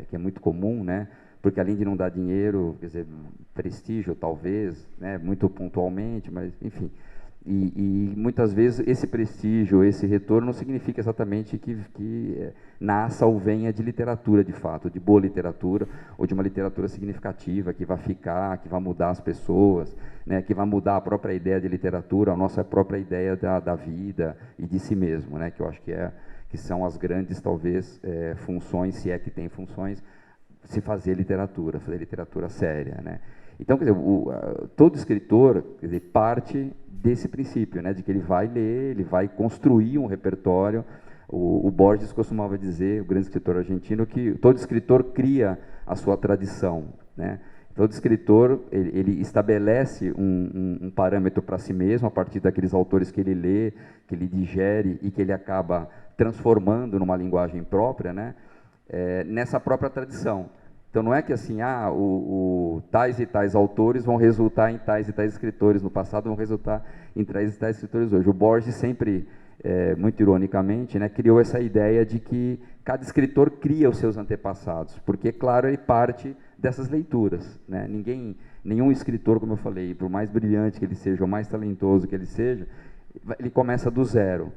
que é muito comum, né? Porque além de não dar dinheiro, quer dizer, prestígio talvez, né, muito pontualmente, mas enfim, e muitas vezes esse prestígio, esse retorno não significa exatamente que nasça ou venha de literatura de fato, de boa literatura, ou de uma literatura significativa, que vai ficar, que vai mudar as pessoas, né, que vai mudar a própria ideia de literatura, a nossa própria ideia da vida e de si mesmo, né, que eu acho que são as grandes, talvez, funções, se é que tem funções, se fazer literatura séria, né? Então, quer dizer, todo escritor, quer dizer, parte desse princípio, né, de que ele vai ler, ele vai construir um repertório. O Borges costumava dizer, o grande escritor argentino, que todo escritor cria a sua tradição, né? Todo escritor, ele estabelece um parâmetro para si mesmo, a partir daqueles autores que ele lê, que ele digere e que ele acaba transformando numa linguagem própria, né? Nessa própria tradição. Então, não é que assim, tais e tais autores vão resultar em tais e tais escritores no passado, vão resultar em tais e tais escritores hoje. O Borges sempre, muito ironicamente, né, criou essa ideia de que cada escritor cria os seus antepassados, porque, claro, ele parte dessas leituras, né? Nenhum escritor, como eu falei, por mais brilhante que ele seja, ou mais talentoso que ele seja, ele começa do zero,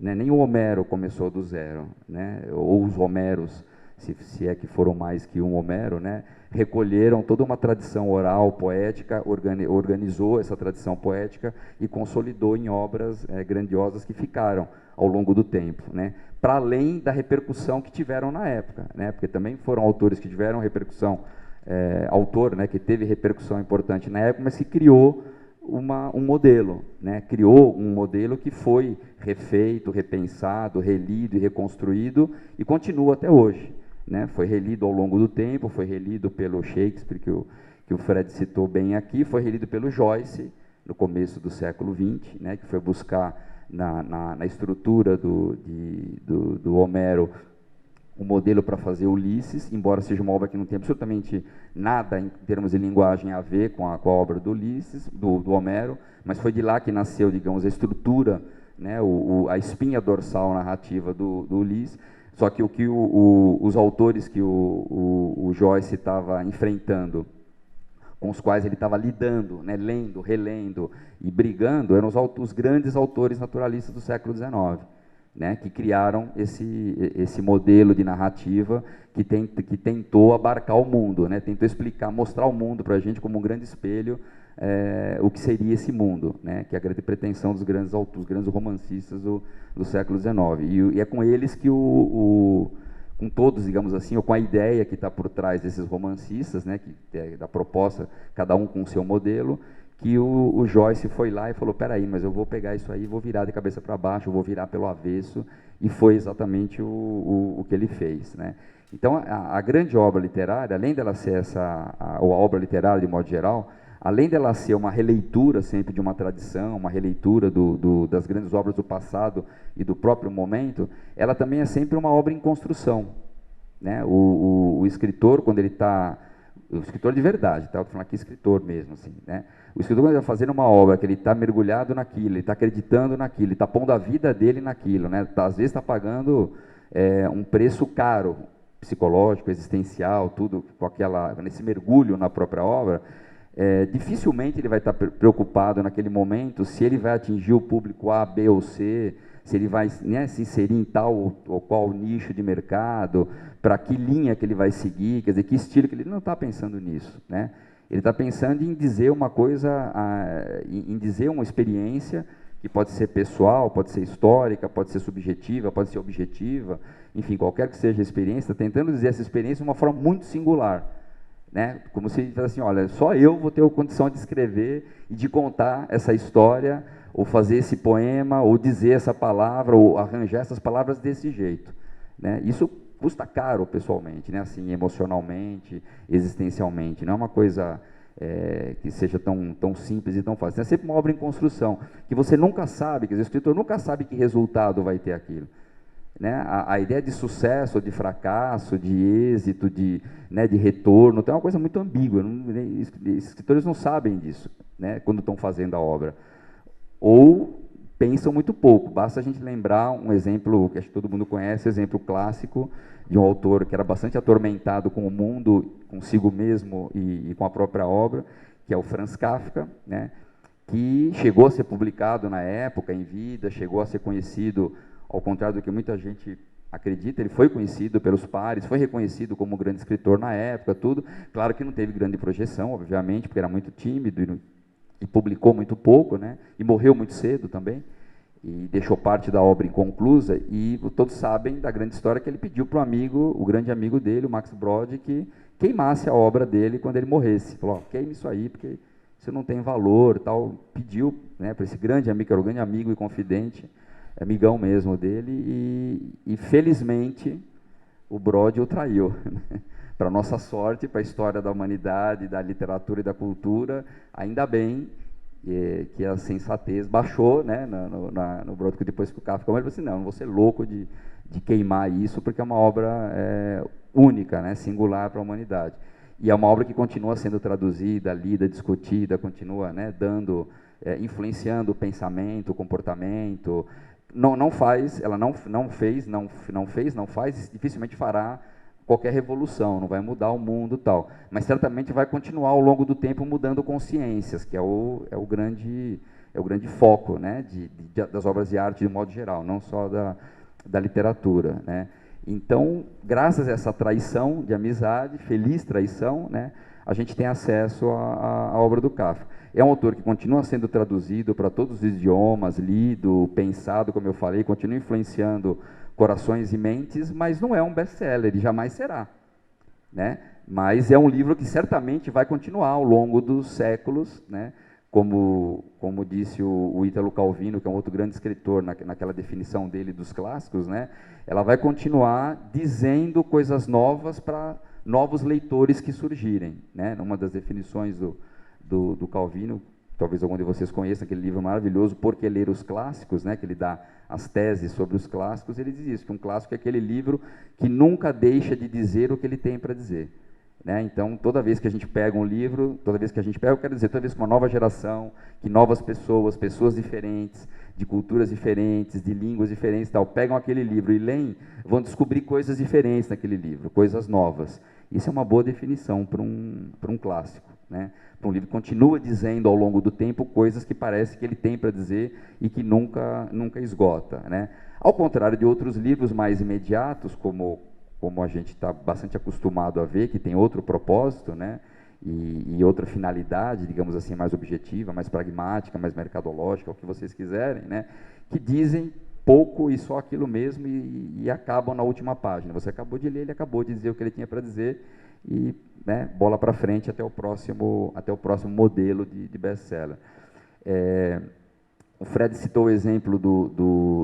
né? Nem o Homero começou do zero, né? Ou os Homeros, se é que foram mais que um Homero, né? Recolheram toda uma tradição oral, poética, organizou essa tradição poética e consolidou em obras grandiosas que ficaram ao longo do tempo, né? Para além da repercussão que tiveram na época, né? Porque também foram autores que tiveram repercussão, autor, né, que teve repercussão importante na época, mas que criou um modelo, né? Criou um modelo que foi refeito, repensado, relido e reconstruído e continua até hoje, né? Foi relido ao longo do tempo, foi relido pelo Shakespeare, que o Fred citou bem aqui, foi relido pelo Joyce, no começo do século XX, né? Que foi buscar na estrutura do Homero um modelo para fazer Ulisses, embora seja uma obra que não tem absolutamente nada em termos de linguagem a ver com a obra do Ulisses, do Homero, mas foi de lá que nasceu, digamos, a estrutura, né, a espinha dorsal narrativa do Ulisses. Só que os autores que o Joyce estava enfrentando, com os quais ele estava lidando, né, lendo, relendo e brigando, eram os grandes autores naturalistas do século XIX. Né, que criaram esse modelo de narrativa que tentou abarcar o mundo, né, tentou explicar, mostrar ao mundo para a gente como um grande espelho o que seria esse mundo, né, que é a grande pretensão dos grandes romancistas do século XIX. E é com eles que com todos, digamos assim, ou com a ideia que está por trás desses romancistas, né, da proposta, cada um com o seu modelo, que o Joyce foi lá e falou, peraí, mas eu vou pegar isso aí, vou virar de cabeça para baixo, vou virar pelo avesso, e foi exatamente o que ele fez, né? Então, a grande obra literária, além dela ser ou a obra literária de modo geral, além dela ser uma releitura sempre de uma tradição, uma releitura das grandes obras do passado e do próprio momento, ela também é sempre uma obra em construção, né? O escritor, quando ele está... O escritor de verdade, tá? Eu estou falando aqui escritor mesmo, assim, né? O escritor, quando ele está fazendo uma obra, que ele está mergulhado naquilo, ele está acreditando naquilo, ele está pondo a vida dele naquilo, né? Às vezes está pagando um preço caro, psicológico, existencial, tudo nesse mergulho na própria obra. Dificilmente ele vai estar preocupado naquele momento se ele vai atingir o público A, B ou C, se ele vai, né, se inserir em tal ou qual nicho de mercado, para que linha que ele vai seguir, quer dizer, que estilo que ele não está pensando nisso, né? Ele está pensando em dizer uma coisa, em dizer uma experiência que pode ser pessoal, pode ser histórica, pode ser subjetiva, pode ser objetiva, enfim, qualquer que seja a experiência, está tentando dizer essa experiência de uma forma muito singular, né? Como se ele falasse assim, olha, só eu vou ter a condição de escrever e de contar essa história, ou fazer esse poema, ou dizer essa palavra, ou arranjar essas palavras desse jeito, né? Isso custa caro pessoalmente, né? Assim, emocionalmente, existencialmente, não é uma coisa que seja tão simples e tão fácil. É sempre uma obra em construção, que você nunca sabe, quer dizer, o escritor nunca sabe que resultado vai ter aquilo, né? A ideia de sucesso, de fracasso, de êxito, né, de retorno, então é uma coisa muito ambígua, escritores não sabem disso, né, quando estão fazendo a obra, ou pensam muito pouco. Basta a gente lembrar um exemplo, que acho que todo mundo conhece, exemplo clássico, de um autor que era bastante atormentado com o mundo, consigo mesmo e com a própria obra, que é o Franz Kafka, né, que chegou a ser publicado na época, em vida, chegou a ser conhecido, ao contrário do que muita gente acredita, ele foi conhecido pelos pares, foi reconhecido como um grande escritor na época, tudo. Claro que não teve grande projeção, obviamente, porque era muito tímido e publicou muito pouco, né? E morreu muito cedo também, e deixou parte da obra inconclusa, e todos sabem da grande história que ele pediu para o grande amigo dele, o Max Brod, que queimasse a obra dele quando ele morresse. Falou, queime isso aí, porque isso não tem valor, tal. Pediu, né, para esse grande amigo, que era o grande amigo e confidente, amigão mesmo dele, e felizmente o Brod o traiu, né? Para nossa sorte, para a história da humanidade, da literatura e da cultura, ainda bem que a sensatez baixou, né, no Brod, que depois que o Kafka morreu, ele falou assim, não vou ser louco de queimar isso, porque é uma obra única, né, singular para a humanidade. E é uma obra que continua sendo traduzida, lida, discutida, continua, né, influenciando o pensamento, o comportamento. Não faz, ela não fez, dificilmente fará qualquer revolução, não vai mudar o mundo tal, mas certamente vai continuar ao longo do tempo mudando consciências, que é o grande foco, né, das obras de arte de modo geral, não só da literatura, né? Então, graças a essa traição de amizade, feliz traição, né, a gente tem acesso à obra do Kafka. É um autor que continua sendo traduzido para todos os idiomas, lido, pensado, como eu falei, continua influenciando corações e mentes, mas não é um best-seller, ele jamais será, né? Mas é um livro que certamente vai continuar ao longo dos séculos, né? Como disse o Ítalo Calvino, que é um outro grande escritor, naquela definição dele dos clássicos, né? Ela vai continuar dizendo coisas novas para novos leitores que surgirem, né? Uma das definições do Calvino, talvez algum de vocês conheça, aquele livro maravilhoso, Por que Ler os Clássicos, né, que ele dá as teses sobre os clássicos, ele diz isso, que um clássico é aquele livro que nunca deixa de dizer o que ele tem para dizer, né? Então, toda vez que a gente pega um livro, toda vez que eu quero dizer, toda vez que uma nova geração, que novas pessoas diferentes, de culturas diferentes, de línguas diferentes, tal, pegam aquele livro e leem, vão descobrir coisas diferentes naquele livro, coisas novas. Isso é uma boa definição para um clássico, né? Para um livro que continua dizendo ao longo do tempo coisas que parece que ele tem para dizer e que nunca esgota, né? Ao contrário de outros livros mais imediatos, como a gente está bastante acostumado a ver, que tem outro propósito, né? E outra finalidade, digamos assim, mais objetiva, mais pragmática, mais mercadológica, o que vocês quiserem, né? Que dizem pouco e só aquilo mesmo e acabam na última página. Você acabou de ler, ele acabou de dizer o que ele tinha para dizer e, né, bola para frente até o próximo modelo de best-seller. O Fred citou o exemplo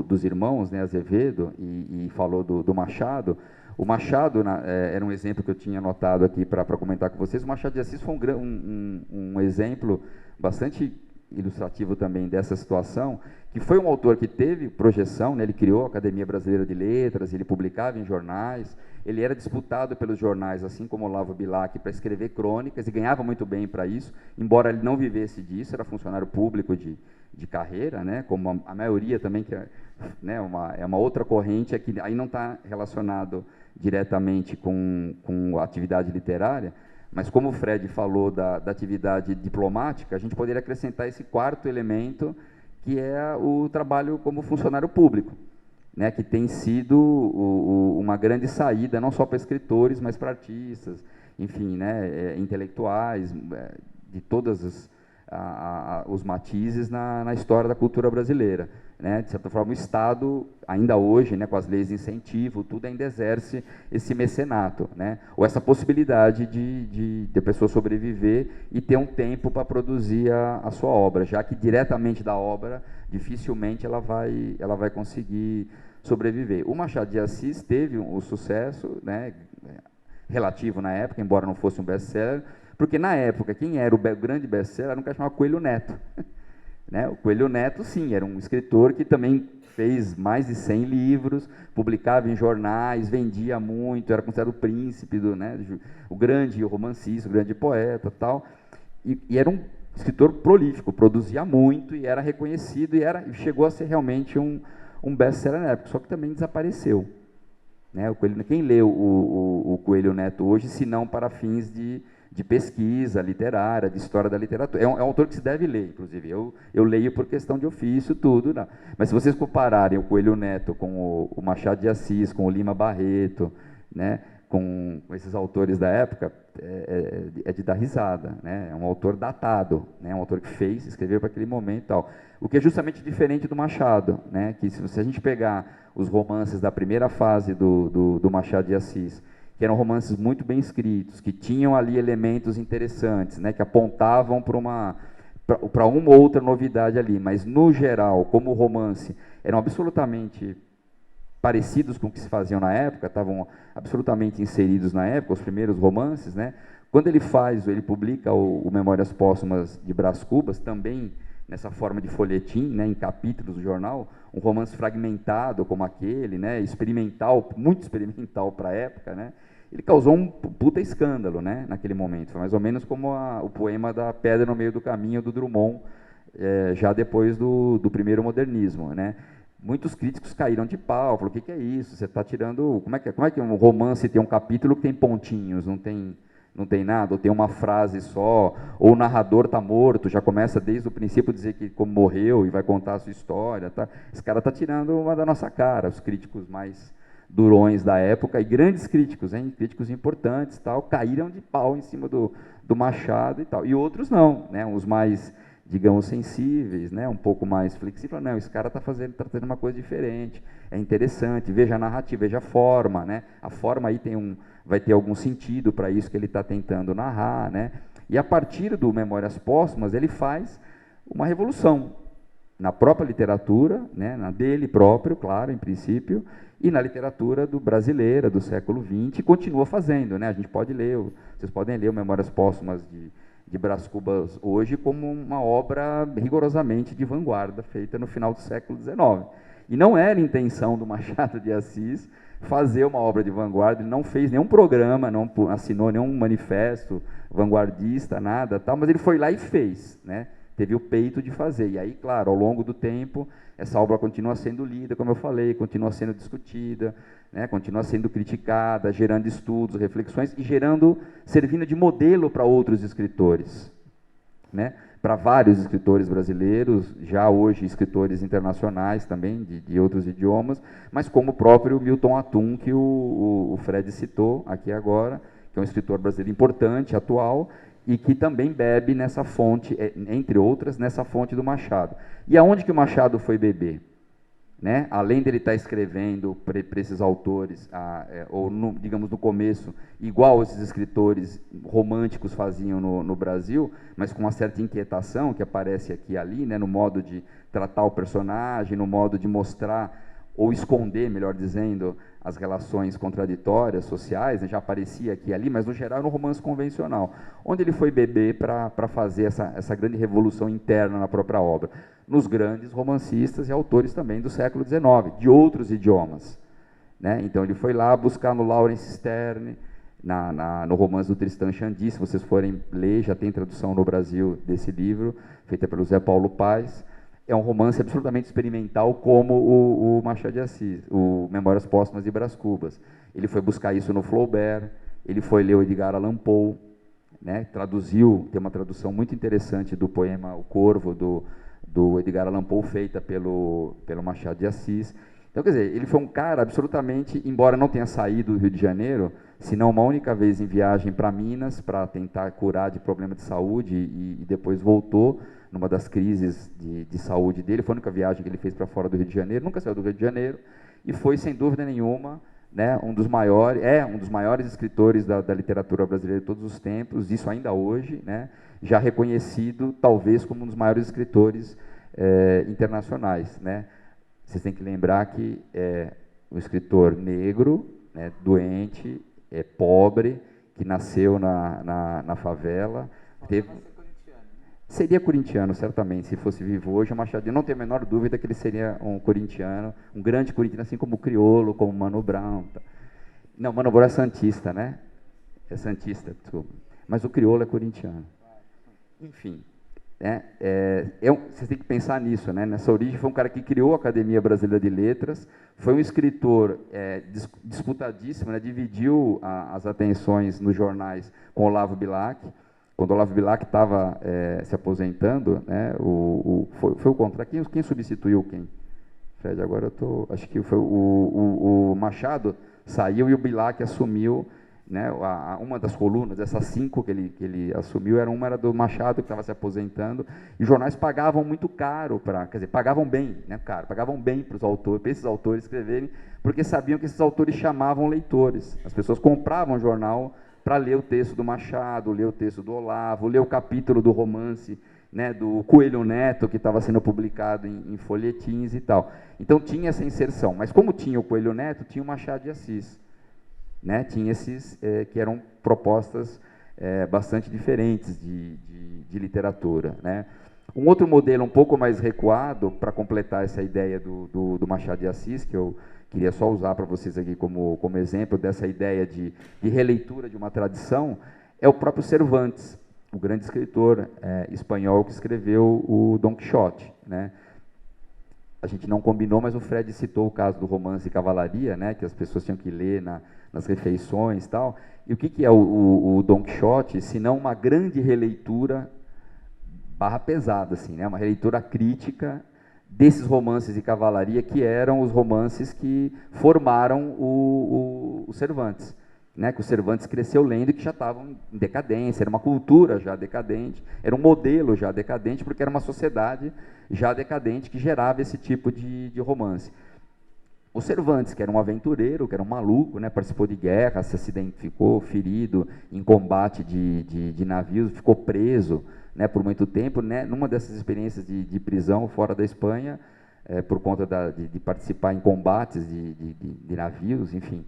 dos irmãos, né, Azevedo, e falou do Machado. O Machado era um exemplo que eu tinha anotado aqui para comentar com vocês. O Machado de Assis foi um exemplo bastante ilustrativo também dessa situação, que foi um autor que teve projeção, né, ele criou a Academia Brasileira de Letras, ele publicava em jornais, ele era disputado pelos jornais, assim como Olavo Bilac, para escrever crônicas, e ganhava muito bem para isso, embora ele não vivesse disso, era funcionário público de carreira, né, como a maioria também, que né, uma outra corrente, é que aí não está relacionado diretamente com a atividade literária, mas como o Fred falou da atividade diplomática, a gente poderia acrescentar esse quarto elemento, que é o trabalho como funcionário público, né, que tem sido uma grande saída, não só para escritores, mas para artistas, enfim, né, intelectuais, de todos os matizes na história da cultura brasileira. Né? De certa forma, o Estado, ainda hoje, né, com as leis de incentivo, tudo ainda exerce esse mecenato, né? Ou essa possibilidade de a pessoa sobreviver e ter um tempo para produzir a sua obra, já que diretamente da obra, dificilmente ela vai conseguir sobreviver. O Machado de Assis teve um sucesso, né, relativo na época, embora não fosse um best-seller, porque na época, quem era o grande best-seller era um cara chamado Coelho Neto. Né? O Coelho Neto, sim, era um escritor que também fez mais de 100 livros, publicava em jornais, vendia muito, era considerado o príncipe, o grande romancista, o grande poeta, tal, e era um escritor prolífico, produzia muito e era reconhecido e chegou a ser realmente um best-seller na época, só que também desapareceu. Né? Quem lê o Coelho Neto hoje, se não para fins de pesquisa literária, de história da literatura. É um autor que se deve ler, inclusive. Eu leio por questão de ofício, tudo. Não. Mas se vocês compararem o Coelho Neto com o Machado de Assis, com o Lima Barreto, né, com esses autores da época, é de dar risada. Né? É um autor datado, né? Um autor que escreveu para aquele momento e tal. O que é justamente diferente do Machado, né? Que se a gente pegar os romances da primeira fase do Machado de Assis, que eram romances muito bem escritos, que tinham ali elementos interessantes, né, que apontavam para uma ou outra novidade ali, mas, no geral, como romance, eram absolutamente parecidos com o que se faziam na época, estavam absolutamente inseridos na época, os primeiros romances, né? Quando ele publica o Memórias Póstumas de Brás Cubas, também nessa forma de folhetim, né, em capítulos do jornal, um romance fragmentado como aquele, né, experimental, muito experimental para a época, né? Ele causou um puta escândalo, né, naquele momento. Foi mais ou menos como o poema da Pedra no Meio do Caminho, do Drummond, já depois do primeiro modernismo. Né. Muitos críticos caíram de pau, falaram, o que é isso? Você está tirando... Como é que um romance tem um capítulo que tem pontinhos, não tem nada, ou tem uma frase só, ou o narrador está morto, já começa desde o princípio a dizer que como morreu e vai contar a sua história. Tá? Esse cara está tirando uma da nossa cara, os críticos mais durões da época, e grandes críticos, hein, críticos importantes, tal, caíram de pau em cima do Machado e tal, e outros não, né, os mais, digamos, sensíveis, né, um pouco mais flexíveis, não, esse cara está fazendo uma coisa diferente, é interessante, veja a narrativa, veja a forma, né, a forma aí vai ter algum sentido para isso que ele está tentando narrar, né, e a partir do Memórias Póstumas ele faz uma revolução na própria literatura, né, na dele próprio, claro, em princípio, e na literatura brasileira do século XX, e continua fazendo. Né? A gente pode ler, vocês podem ler o Memórias Póstumas de Brás Cubas hoje como uma obra rigorosamente de vanguarda, feita no final do século XIX. E não era intenção do Machado de Assis fazer uma obra de vanguarda, ele não fez nenhum programa, não assinou nenhum manifesto vanguardista, nada, tal, mas ele foi lá e fez, né? Teve o peito de fazer. E aí, claro, ao longo do tempo, essa obra continua sendo lida, como eu falei, continua sendo discutida, né, continua sendo criticada, gerando estudos, reflexões e servindo de modelo para outros escritores, né, para vários escritores brasileiros, já hoje escritores internacionais também, de outros idiomas, mas como o próprio Milton Atum, que o Fred citou aqui agora, que é um escritor brasileiro importante, atual, e que também bebe nessa fonte, entre outras, nessa fonte do Machado. E aonde que o Machado foi beber? né? Além dele estar escrevendo para esses autores, digamos no começo, igual esses escritores românticos faziam no Brasil, mas com uma certa inquietação que aparece aqui e ali, né? No modo de tratar o personagem, no modo de mostrar ou esconder, melhor dizendo, as relações contraditórias sociais, né? Já aparecia aqui e ali, mas no geral era um romance convencional, onde ele foi beber para fazer essa grande revolução interna na própria obra, nos grandes romancistas e autores também do século XIX, de outros idiomas, né? Então ele foi lá buscar no Laurence Sterne, no romance do Tristan Shandy, se vocês forem ler, já tem tradução no Brasil desse livro, feita pelo Zé Paulo Paes. É um romance absolutamente experimental, como o Machado de Assis, o Memórias Póstumas de Brás Cubas. Ele foi buscar isso no Flaubert, ele foi ler o Edgar Allan Poe, né? Traduziu, tem uma tradução muito interessante do poema O Corvo, do Edgar Allan Poe, feita pelo Machado de Assis. Então, quer dizer, ele foi um cara absolutamente, embora não tenha saído do Rio de Janeiro, senão uma única vez em viagem para Minas, para tentar curar de problema de saúde, e depois voltou, numa das crises de saúde dele, foi a única viagem que ele fez para fora do Rio de Janeiro, nunca saiu do Rio de Janeiro, e foi, sem dúvida nenhuma, né, um dos maiores escritores da literatura brasileira de todos os tempos, isso ainda hoje, né, já reconhecido, talvez, como um dos maiores escritores internacionais, né. Vocês têm que lembrar que é um escritor negro, né, doente, pobre, que nasceu na favela, seria corintiano, certamente, se fosse vivo hoje. O Machado, eu não tenho a menor dúvida que ele seria um corintiano, um grande corintiano, assim como o Criolo, como Mano Brown. Tá. Não, Mano Brown é santista, né? É santista, desculpa. Mas o Criolo é corintiano. Enfim, vocês têm que pensar nisso, né? Nessa origem, foi um cara que criou a Academia Brasileira de Letras, foi um escritor disputadíssimo, né? Dividiu as atenções nos jornais com Olavo Bilac. Quando o Olavo Bilac estava se aposentando, né, foi o contrário. Quem substituiu quem? Fred, agora acho que foi o Machado saiu e o Bilac assumiu, né, uma das colunas, essas 5 que ele assumiu, uma era do Machado, que estava se aposentando, e os jornais pagavam muito caro, quer dizer, pagavam bem, né, pagavam bem para esses autores escreverem, porque sabiam que esses autores chamavam leitores. As pessoas compravam o jornal para ler o texto do Machado, ler o texto do Olavo, ler o capítulo do romance, né, do Coelho Neto, que estava sendo publicado em folhetins e tal. Então tinha essa inserção, mas como tinha o Coelho Neto, tinha o Machado de Assis, né, tinha esses que eram propostas bastante diferentes de literatura, né. Um outro modelo um pouco mais recuado, para completar essa ideia do Machado de Assis, que eu queria só usar para vocês aqui como exemplo dessa ideia de releitura de uma tradição, é o próprio Cervantes, o grande escritor espanhol que escreveu o Dom Quixote, né? A gente não combinou, mas o Fred citou o caso do romance Cavalaria, né, que as pessoas tinham que ler nas refeições e tal. E o que é o Dom Quixote, se não uma grande releitura barra pesada, assim, né, uma releitura crítica desses romances de cavalaria, que eram os romances que formaram o Cervantes, né, que o Cervantes cresceu lendo e que já estavam em decadência, era uma cultura já decadente, era um modelo já decadente, porque era uma sociedade já decadente que gerava esse tipo de romance. O Cervantes, que era um aventureiro, que era um maluco, né, participou de guerra, se acidentou, ficou ferido em combate de navios, ficou preso, né, por muito tempo, né, numa dessas experiências de prisão fora da Espanha, por conta de participar em combates de navios, enfim.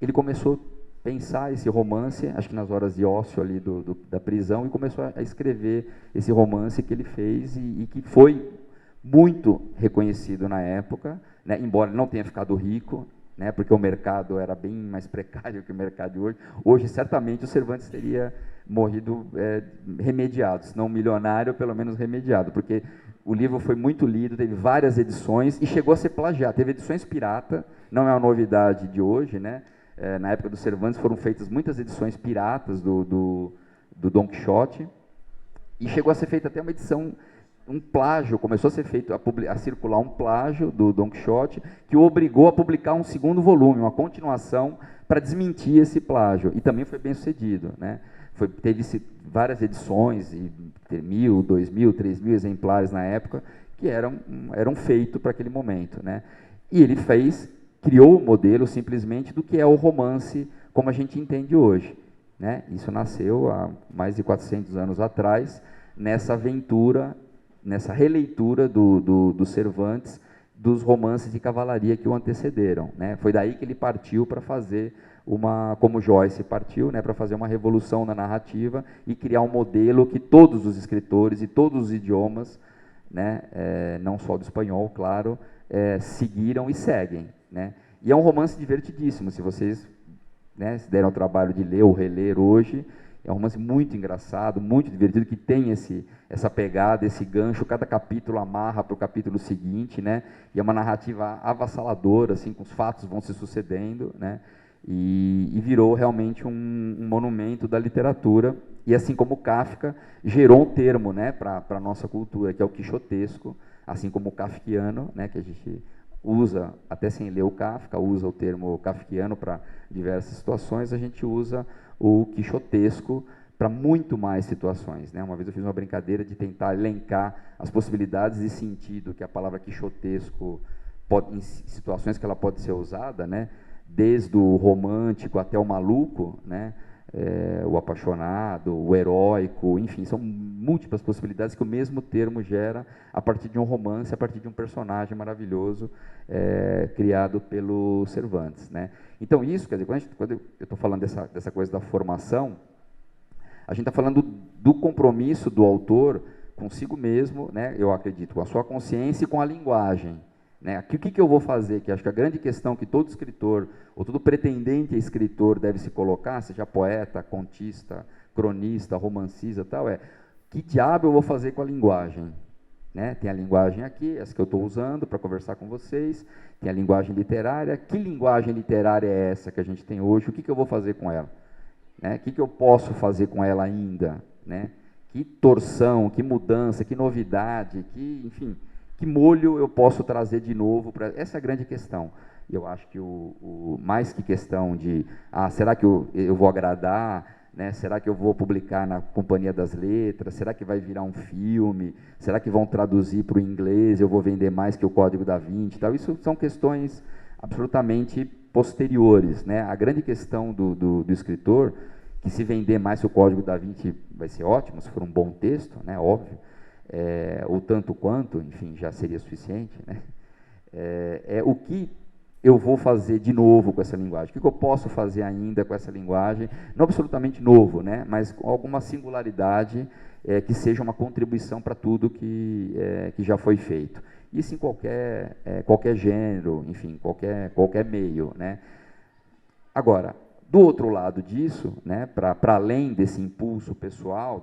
Ele começou a pensar esse romance, acho que nas horas de ócio ali da prisão, e começou a escrever esse romance que ele fez e que foi muito reconhecido na época, né, embora ele não tenha ficado rico, né, porque o mercado era bem mais precário que o mercado de hoje. Hoje, certamente, o Cervantes teria morrido remediado, se não milionário, pelo menos remediado, porque o livro foi muito lido, teve várias edições e chegou a ser plagiado. Teve edições pirata, não é uma novidade de hoje, né? Na época do Cervantes foram feitas muitas edições piratas do Dom Quixote, e chegou a ser feita até uma edição, um plágio, começou a ser feito, a circular um plágio do Dom Quixote, que o obrigou a publicar um segundo volume, uma continuação, para desmentir esse plágio, e também foi bem sucedido, né? Teve várias edições, 1.000, 2.000, 3.000 exemplares na época, que eram feitos para aquele momento, né? E ele criou o modelo simplesmente do que é o romance como a gente entende hoje, né? Isso nasceu há mais de 400 anos atrás, nessa aventura, nessa releitura do Cervantes, dos romances de cavalaria que o antecederam, né? Foi daí que ele partiu para fazer como Joyce partiu, né, para fazer uma revolução na narrativa e criar um modelo que todos os escritores e todos os idiomas, né, não só do espanhol, claro, seguiram e seguem, né? E é um romance divertidíssimo, se vocês, né, se deram o trabalho de ler ou reler hoje, é um romance muito engraçado, muito divertido, que tem essa pegada, esse gancho, cada capítulo amarra para o capítulo seguinte, né? E é uma narrativa avassaladora, assim, com os fatos vão se sucedendo, né? E virou realmente um monumento da literatura, e assim como Kafka gerou um termo, né, para a nossa cultura, que é o quixotesco, assim como o kafkiano, né, que a gente usa, até sem ler o Kafka, usa o termo kafkiano para diversas situações, a gente usa o quixotesco para muito mais situações, né? Uma vez eu fiz uma brincadeira de tentar elencar as possibilidades de sentido que a palavra quixotesco em situações que ela pode ser usada, né? Desde o romântico até o maluco, né? O apaixonado, o heróico, enfim, são múltiplas possibilidades que o mesmo termo gera a partir de um romance, a partir de um personagem maravilhoso criado pelo Cervantes, né? Então isso, quer dizer, quando eu estou falando dessa coisa da formação, a gente está falando do compromisso do autor consigo mesmo, né? Eu acredito, com a sua consciência e com a linguagem. Né? Aqui, o que eu vou fazer, que acho que a grande questão que todo escritor, ou todo pretendente a escritor deve se colocar, seja poeta, contista, cronista, romancista, tal, que diabo eu vou fazer com a linguagem? Né? Tem a linguagem aqui, essa que eu estou usando para conversar com vocês, tem a linguagem literária, que linguagem literária é essa que a gente tem hoje, o que eu vou fazer com ela? Né? O que eu posso fazer com ela ainda? Né? Que torção, que mudança, que novidade, enfim, que molho eu posso trazer de novo? Essa é a grande questão. Eu acho que mais que questão de, será que eu vou agradar? Né? Será que eu vou publicar na Companhia das Letras? Será que vai virar um filme? Será que vão traduzir para o inglês? Eu vou vender mais que o Código da Vinci? Tal? Isso são questões absolutamente posteriores. Né? A grande questão do escritor, que se vender mais que o Código da Vinci vai ser ótimo, se for um bom texto, né? Óbvio, ou tanto quanto, enfim, já seria suficiente, né? O que eu vou fazer de novo com essa linguagem, o que eu posso fazer ainda com essa linguagem, não absolutamente novo, né? Mas com alguma singularidade que seja uma contribuição para tudo que já foi feito. Isso em qualquer gênero, enfim, qualquer meio, né? Agora, do outro lado disso, né, para além desse impulso pessoal,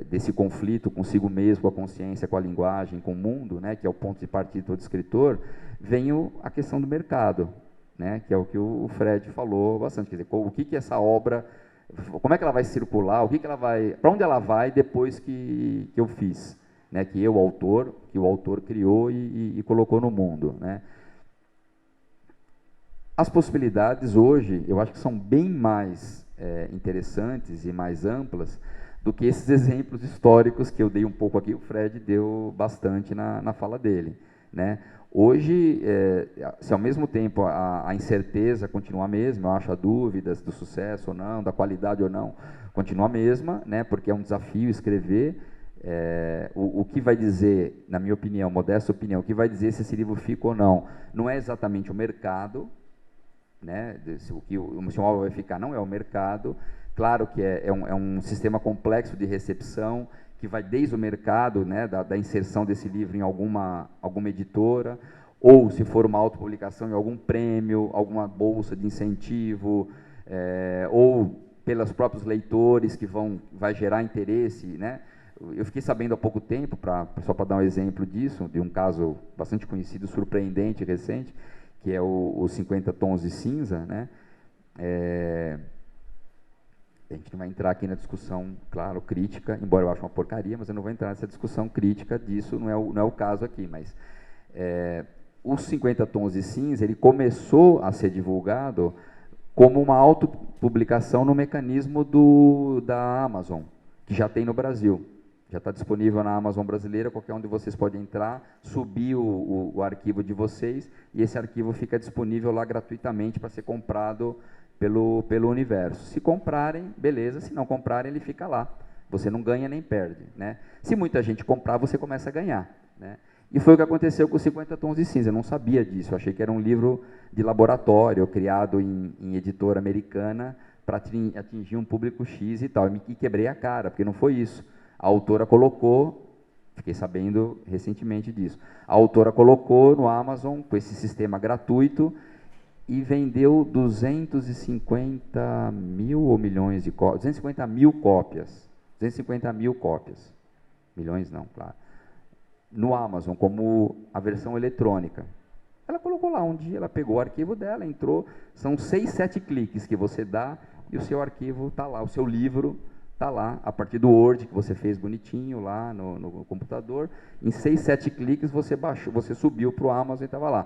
desse conflito consigo mesmo, com a consciência, com a linguagem, com o mundo, né, que é o ponto de partida de todo escritor, vem a questão do mercado, né, que é o que o Fred falou bastante, quer dizer, o que essa obra, como é que ela vai circular, para onde ela vai depois que eu fiz, né, que o autor criou e colocou no mundo, né. As possibilidades hoje, eu acho que são bem mais interessantes e mais amplas do que esses exemplos históricos que eu dei um pouco aqui, o Fred deu bastante na fala dele, né? Hoje, se ao mesmo tempo a incerteza continua a mesma, eu acho a dúvidas do sucesso ou não, da qualidade ou não, continua a mesma, né? Porque é um desafio escrever. O que vai dizer, na minha opinião, modesta opinião, o que vai dizer se esse livro fica ou não é exatamente o mercado, né? Se o álbum vai ficar não é o mercado. Claro que é um sistema complexo de recepção, que vai desde o mercado, né, da inserção desse livro em alguma editora, ou se for uma autopublicação em algum prêmio, alguma bolsa de incentivo, ou pelos próprios leitores que vai gerar interesse, né? Eu fiquei sabendo há pouco tempo, só para dar um exemplo disso, de um caso bastante conhecido, surpreendente, recente, que é o 50 Tons de Cinza, né? A gente não vai entrar aqui na discussão, claro, crítica, embora eu ache uma porcaria, mas eu não vou entrar nessa discussão crítica disso, não é o caso aqui, mas os 50 Tons de Cinza, ele começou a ser divulgado como uma autopublicação no mecanismo da Amazon, que já tem no Brasil. Já está disponível na Amazon brasileira, qualquer um de vocês pode entrar, subir o arquivo de vocês, e esse arquivo fica disponível lá gratuitamente para ser comprado pelo universo. Se comprarem, beleza, se não comprarem, ele fica lá. Você não ganha nem perde, né? Se muita gente comprar, você começa a ganhar, né? E foi o que aconteceu com 50 Tons de Cinza. Eu não sabia disso, eu achei que era um livro de laboratório, criado em editora americana, para atingir um público X e tal. E quebrei a cara, porque não foi isso. A autora colocou, fiquei sabendo recentemente disso, a autora colocou no Amazon, com esse sistema gratuito, e vendeu 250 mil ou milhões de cópias, 250 mil cópias, 250 mil cópias, milhões não, claro, no Amazon, como a versão eletrônica. Ela colocou lá, um dia ela pegou o arquivo dela, entrou, são 6, 7 cliques que você dá, e o seu arquivo está lá, o seu livro está lá, a partir do Word que você fez bonitinho lá no computador, em 6, 7 cliques você baixou, você subiu para o Amazon e estava lá.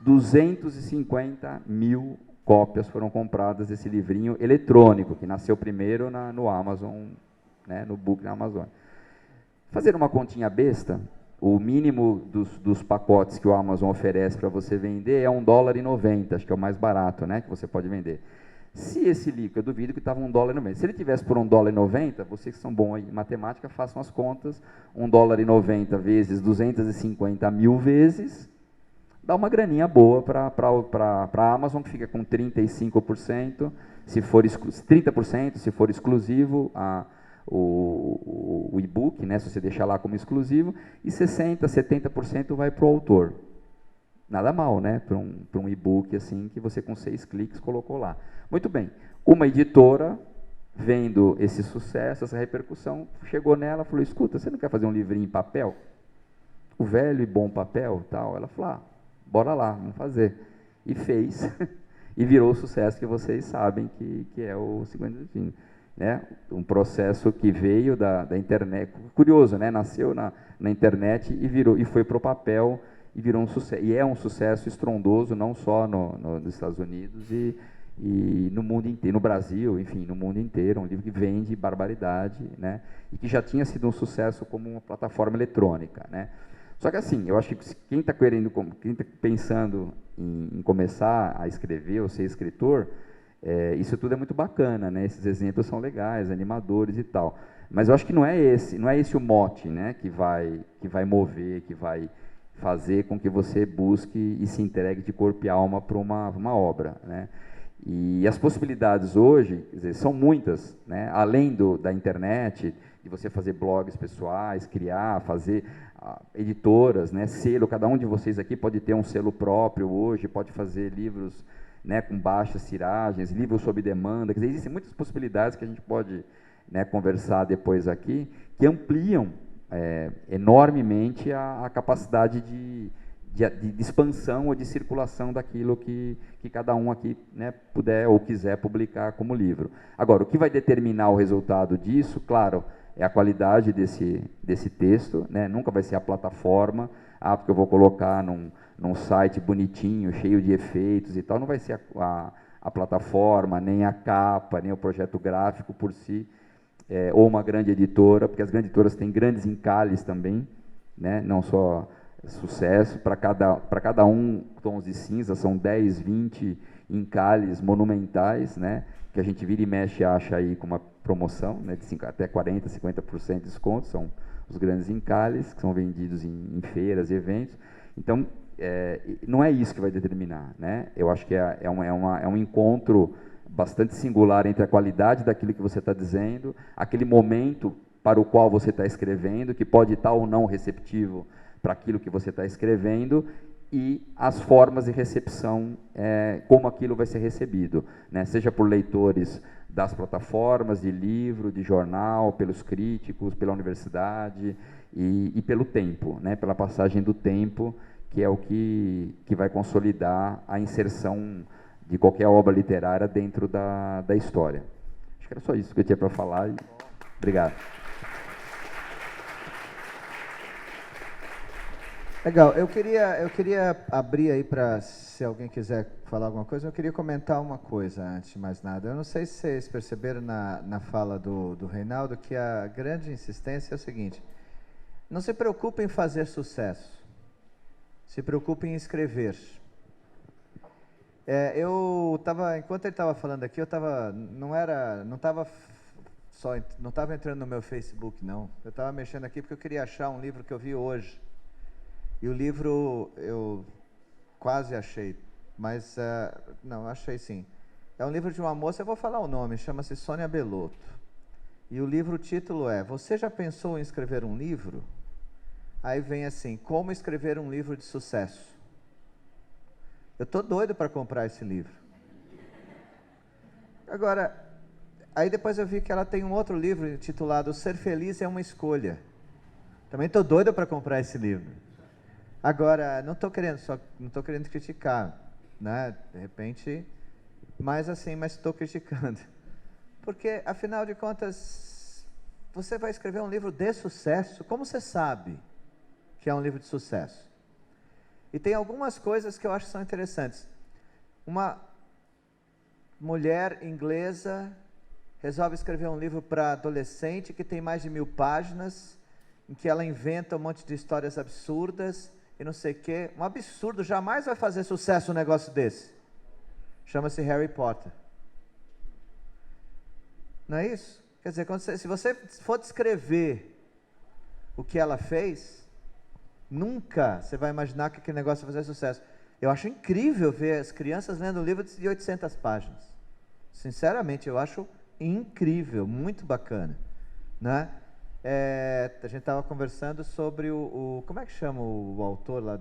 250 mil cópias foram compradas desse livrinho eletrônico, que nasceu primeiro no Amazon, né, no book na Amazon. Fazer uma continha besta, o mínimo dos pacotes que o Amazon oferece para você vender é $1,90, acho que é o mais barato, né, que você pode vender. Se esse livro, eu duvido que estava $1,90. Se ele tivesse por $1,90, vocês que são bons em matemática, façam as contas, $1,90 vezes 250 mil vezes, dá uma graninha boa para a Amazon, que fica com 35%, se for 30%, se for exclusivo, o e-book, né, se você deixar lá como exclusivo, e 60%, 70% vai para o autor. Nada mal, né, para um e-book assim, que você com 6 cliques colocou lá. Muito bem, uma editora, vendo esse sucesso, essa repercussão, chegou nela e falou, escuta, você não quer fazer um livrinho em papel? O velho e bom papel, tal. Ela falou, bora lá, vamos fazer. E fez, e virou o sucesso que vocês sabem que é o 50 Tons, né? Um processo que veio da internet, curioso, né? Nasceu na internet e foi para o papel, e virou um sucesso, e é um sucesso estrondoso, não só nos Estados Unidos e no mundo inteiro, no Brasil, enfim, no mundo inteiro, um livro que vende barbaridade, né? E que já tinha sido um sucesso como uma plataforma eletrônica, né? Só que assim, eu acho que quem está pensando em começar a escrever ou ser escritor, isso tudo é muito bacana, né? Esses exemplos são legais, animadores e tal. Mas eu acho que não é esse o mote, né? Que vai mover, que vai fazer com que você busque e se entregue de corpo e alma para uma obra, né? E as possibilidades hoje, quer dizer, são muitas, né? Além da internet, de você fazer blogs pessoais, criar, fazer editoras, né? Selo, cada um de vocês aqui pode ter um selo próprio hoje, pode fazer livros, né, com baixas tiragens, livros sob demanda, quer dizer, existem muitas possibilidades que a gente pode, né, conversar depois aqui, que ampliam enormemente a capacidade de expansão ou de circulação daquilo que cada um aqui, né, puder ou quiser publicar como livro. Agora, o que vai determinar o resultado disso, claro, é a qualidade desse texto, né? Nunca vai ser a plataforma, porque eu vou colocar num site bonitinho, cheio de efeitos e tal, não vai ser a plataforma, nem a capa, nem o projeto gráfico por si, ou uma grande editora, porque as grandes editoras têm grandes encalhes também, né? Não só sucesso, para cada um Tons de Cinza, são 10, 20 encalhes monumentais, né? Que a gente vira e mexe acha aí com uma promoção, né, de até 40%, 50% de desconto, são os grandes encalhes, que são vendidos em feiras e eventos. Então, não é isso que vai determinar, né? Eu acho que é um encontro bastante singular entre a qualidade daquilo que você está dizendo, aquele momento para o qual você está escrevendo, que pode estar ou não receptivo para aquilo que você está escrevendo, e as formas de recepção, como aquilo vai ser recebido, né? Seja por leitores das plataformas, de livro, de jornal, pelos críticos, pela universidade e pelo tempo, né? Pela passagem do tempo, que é o que vai consolidar a inserção de qualquer obra literária dentro da história. Acho que era só isso que eu tinha para falar. Obrigado. Legal, eu queria abrir aí para, se alguém quiser falar alguma coisa, eu queria comentar uma coisa antes de mais nada. Eu não sei se vocês perceberam na fala do Reinaldo que a grande insistência é o seguinte: não se preocupe em fazer sucesso, se preocupe em escrever. Enquanto ele estava falando aqui, não estava entrando no meu Facebook, não. Eu estava mexendo aqui porque eu queria achar um livro que eu vi hoje. E o livro eu quase achei, mas não, achei sim. É um livro de uma moça, eu vou falar o nome, chama-se Sônia Belotto. E o título é: Você já pensou em escrever um livro? Aí vem assim: Como escrever um livro de sucesso. Eu tô doido para comprar esse livro. Agora, aí depois eu vi que ela tem um outro livro intitulado Ser Feliz é uma Escolha. Também tô doido para comprar esse livro. Agora, não estou querendo criticar, né? De repente, mas estou criticando. Porque, afinal de contas, você vai escrever um livro de sucesso, como você sabe que é um livro de sucesso? E tem algumas coisas que eu acho que são interessantes. Uma mulher inglesa resolve escrever um livro para adolescente que tem mais de 1000 páginas, em que ela inventa um monte de histórias absurdas, e não sei o quê. Um absurdo, jamais vai fazer sucesso um negócio desse. Chama-se Harry Potter. Não é isso? Quer dizer, se você for descrever o que ela fez, nunca você vai imaginar que aquele negócio vai fazer sucesso. Eu acho incrível ver as crianças lendo um livro de 800 páginas. Sinceramente, eu acho incrível, muito bacana, né? A gente estava conversando sobre como é que chama o autor lá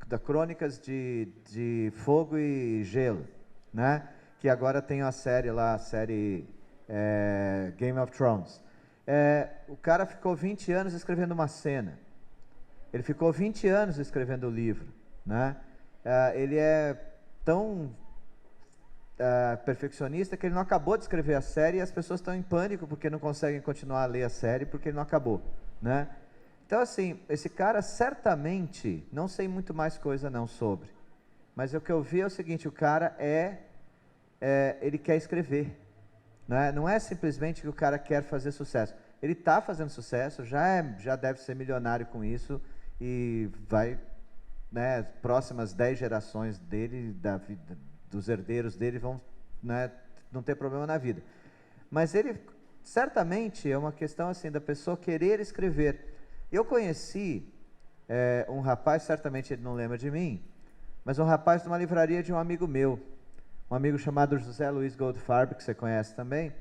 da Crônicas de Fogo e Gelo, né? Que agora tem a série Game of Thrones. O cara ficou 20 anos escrevendo uma cena. Ele ficou 20 anos escrevendo o livro, né? Ele é tão perfeccionista que ele não acabou de escrever a série e as pessoas estão em pânico porque não conseguem continuar a ler a série porque ele não acabou, né? Então, assim, esse cara certamente, não sei muito mais coisa não sobre, mas o que eu vi é o seguinte: o cara ele quer escrever, né? Não é simplesmente que o cara quer fazer sucesso. Ele está fazendo sucesso, já deve ser milionário com isso e vai, né, as próximas 10 gerações dele, dos herdeiros dele, vão, né, não ter problema na vida. Mas ele, certamente, é uma questão assim da pessoa querer escrever. Eu conheci um rapaz, certamente ele não lembra de mim, mas um rapaz de uma livraria de um amigo meu, um amigo chamado José Luiz Goldfarb, que você conhece também,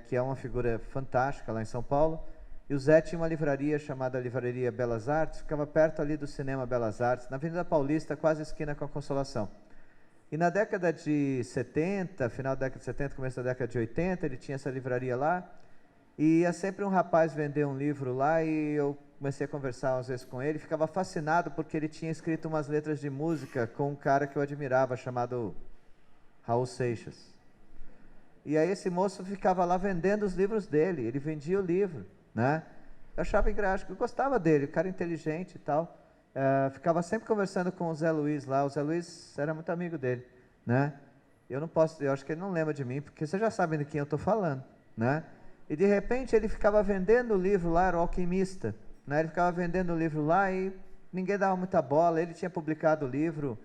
que é uma figura fantástica lá em São Paulo. E o Zé tinha uma livraria chamada Livraria Belas Artes, ficava perto ali do Cinema Belas Artes, na Avenida Paulista, quase esquina com a Consolação. E na década de 70, final da década de 70, começo da década de 80, ele tinha essa livraria lá, e ia sempre um rapaz vender um livro lá, e eu comecei a conversar às vezes com ele, ficava fascinado porque ele tinha escrito umas letras de música com um cara que eu admirava, chamado Raul Seixas. E aí esse moço ficava lá vendendo os livros dele, ele vendia o livro, né? Eu achava engraçado, eu gostava dele, o cara inteligente e tal. Ficava sempre conversando com o Zé Luiz lá. O Zé Luiz era muito amigo dele, né? Eu acho que ele não lembra de mim, porque vocês já sabem de quem eu estou falando, né? E de repente ele ficava vendendo o livro lá, era o alquimista, né? Ele ficava vendendo o livro lá e ninguém dava muita bola. Ele tinha publicado o livro.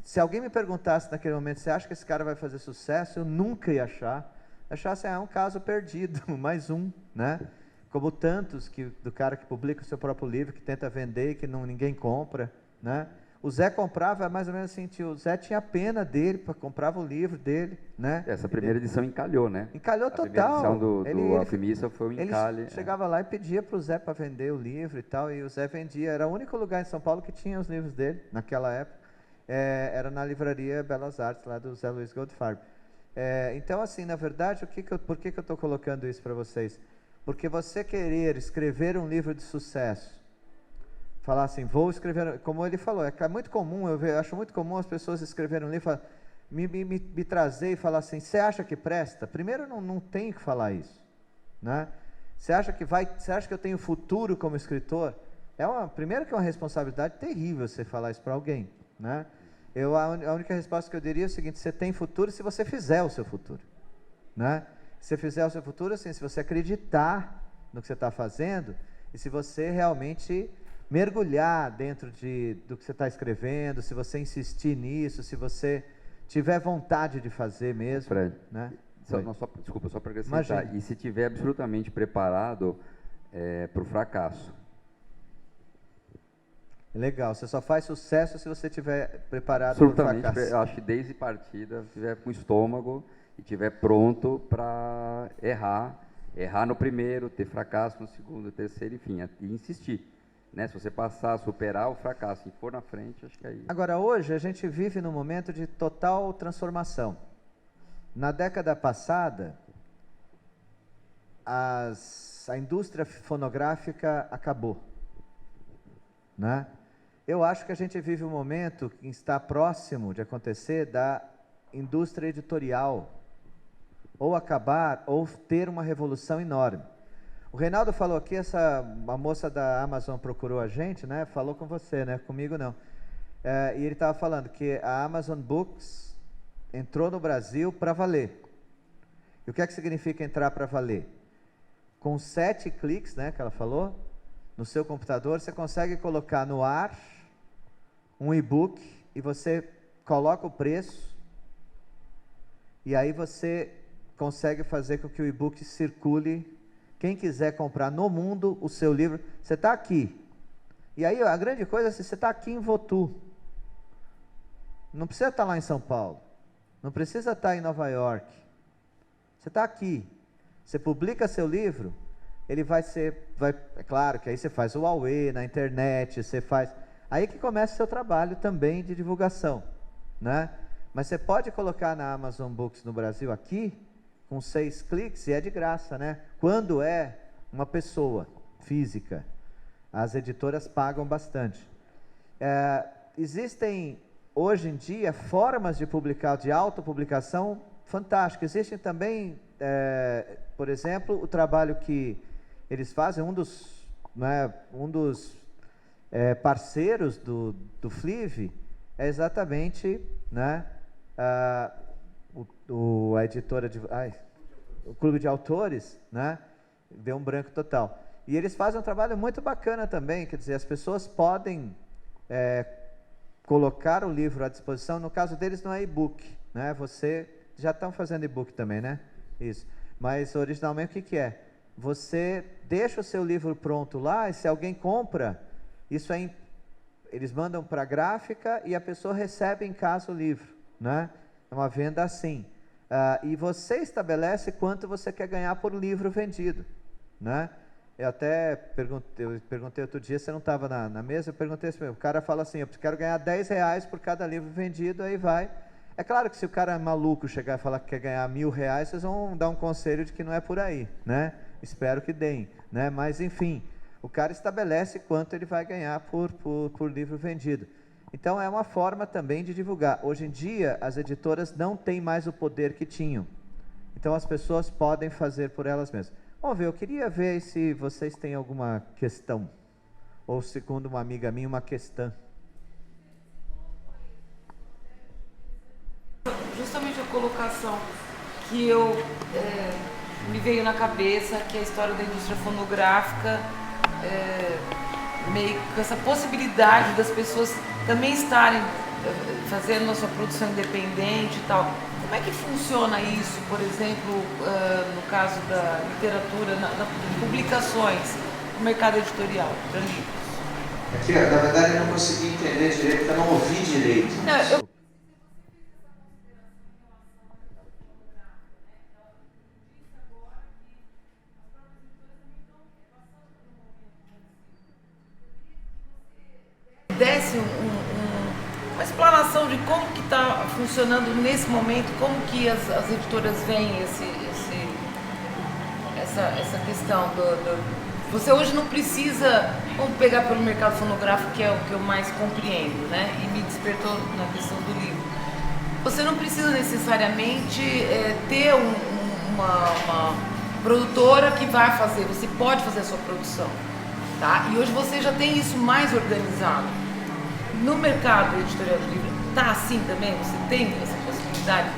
Se alguém me perguntasse naquele momento: você acha que esse cara vai fazer sucesso? Eu nunca ia achar. Achasse, é um caso perdido, mais um, né? Como tantos do cara que publica o seu próprio livro, que tenta vender e que ninguém compra, né? O Zé comprava mais ou menos assim, o Zé tinha pena dele, comprava o livro dele, né? Essa primeira edição encalhou, né? Encalhou total. A primeira edição do Alquimista foi um encalhe. Ele chegava lá e pedia para o Zé para vender o livro e tal, e o Zé vendia. Era o único lugar em São Paulo que tinha os livros dele, naquela época. Era na livraria Belas Artes, lá do Zé Luiz Goldfarb. Então, assim, na verdade, por que eu estou colocando isso para vocês? Porque você querer escrever um livro de sucesso, falar assim, vou escrever, como ele falou, é muito comum, eu acho muito comum as pessoas escreverem um livro, me trazer e falar assim: você acha que presta? Primeiro, não tem que falar isso, né? Você acha que eu tenho futuro como escritor? Primeiro que é uma responsabilidade terrível você falar isso para alguém, né? A única resposta que eu diria é o seguinte: você tem futuro se você fizer o seu futuro, né? Se você fizer o seu futuro, assim, se você acreditar no que você está fazendo e se você realmente mergulhar dentro do que você está escrevendo, se você insistir nisso, se você tiver vontade de fazer mesmo, Fred, né? Desculpa, só para acrescentar. Imagina. E se tiver absolutamente preparado para o fracasso. Legal, você só faz sucesso se você estiver preparado para o fracasso. Acho que desde partida, estiver com o estômago e estiver pronto para errar no primeiro, ter fracasso no segundo, terceiro, enfim, e insistir. Né? Se você passar, superar o fracasso e for na frente, acho que aí... Agora, hoje, a gente vive num momento de total transformação. Na década passada, a indústria fonográfica acabou, né? Eu acho que a gente vive um momento que está próximo de acontecer da indústria editorial ou acabar ou ter uma revolução enorme. O Reinaldo falou aqui, a moça da Amazon procurou a gente, né? Falou com você, né? Comigo não. E ele estava falando que a Amazon Books entrou no Brasil para valer. E o que é que significa entrar para valer? Com 7 cliques, né, que ela falou, no seu computador, você consegue colocar no ar um e-book e você coloca o preço e aí você consegue fazer com que o e-book circule. Quem quiser comprar no mundo o seu livro, você está aqui. E aí a grande coisa é assim, você está aqui em Votu. Não precisa estar lá em São Paulo. Não precisa estar em Nova York. Você está aqui. Você publica seu livro, ele é claro que aí você faz o Huawei na internet, você faz... Aí que começa o seu trabalho também de divulgação, né? Mas você pode colocar na Amazon Books no Brasil aqui, com 6 cliques, e é de graça, né? Quando é uma pessoa física, as editoras pagam bastante. Existem, hoje em dia, formas de publicar, de autopublicação fantásticas. Existem também, por exemplo, o trabalho que eles fazem, um dos parceiros do Flive é exatamente, né, a editora o Clube de Autores, né, deu um branco total. E eles fazem um trabalho muito bacana também, quer dizer, as pessoas podem colocar o livro à disposição. No caso deles não é e-book, né, já estão fazendo e-book também, né, isso. Mas originalmente o que é? Você deixa o seu livro pronto lá e se alguém compra, eles mandam para a gráfica e a pessoa recebe em casa o livro, né? É uma venda assim. E você estabelece quanto você quer ganhar por livro vendido, né? Eu até perguntei outro dia, você não estava na mesa, eu perguntei assim, o cara fala assim, eu quero ganhar R$10 por cada livro vendido, aí vai. É claro que se o cara é maluco chegar e falar que quer ganhar R$1.000, vocês vão dar um conselho de que não é por aí, né? Espero que deem, né? Mas enfim, o cara estabelece quanto ele vai ganhar por livro vendido. Então é uma forma também de divulgar. Hoje em dia as editoras não têm mais o poder que tinham. Então as pessoas podem fazer por elas mesmas. Vamos ver, eu queria ver se vocês têm alguma questão. Ou segundo uma amiga minha, uma questão. Justamente a colocação que me veio na cabeça, que é a história da indústria fonográfica, meio com essa possibilidade das pessoas também estarem fazendo a sua produção independente e tal. Como é que funciona isso, por exemplo, no caso da literatura, em publicações, no mercado editorial, para livros? Aqui, na verdade, eu não consegui entender direito, porque eu não ouvi direito. Não, desse uma explanação de como que está funcionando nesse momento, como que as editoras veem essa questão você hoje não precisa, vamos pegar pelo mercado fonográfico, que é o que eu mais compreendo, né, e me despertou na questão do livro. Você não precisa necessariamente ter uma produtora que vai fazer, você pode fazer a sua produção. tá? E hoje você já tem isso mais organizado. No mercado editorial de livro, tá assim também? Você tem essa possibilidade?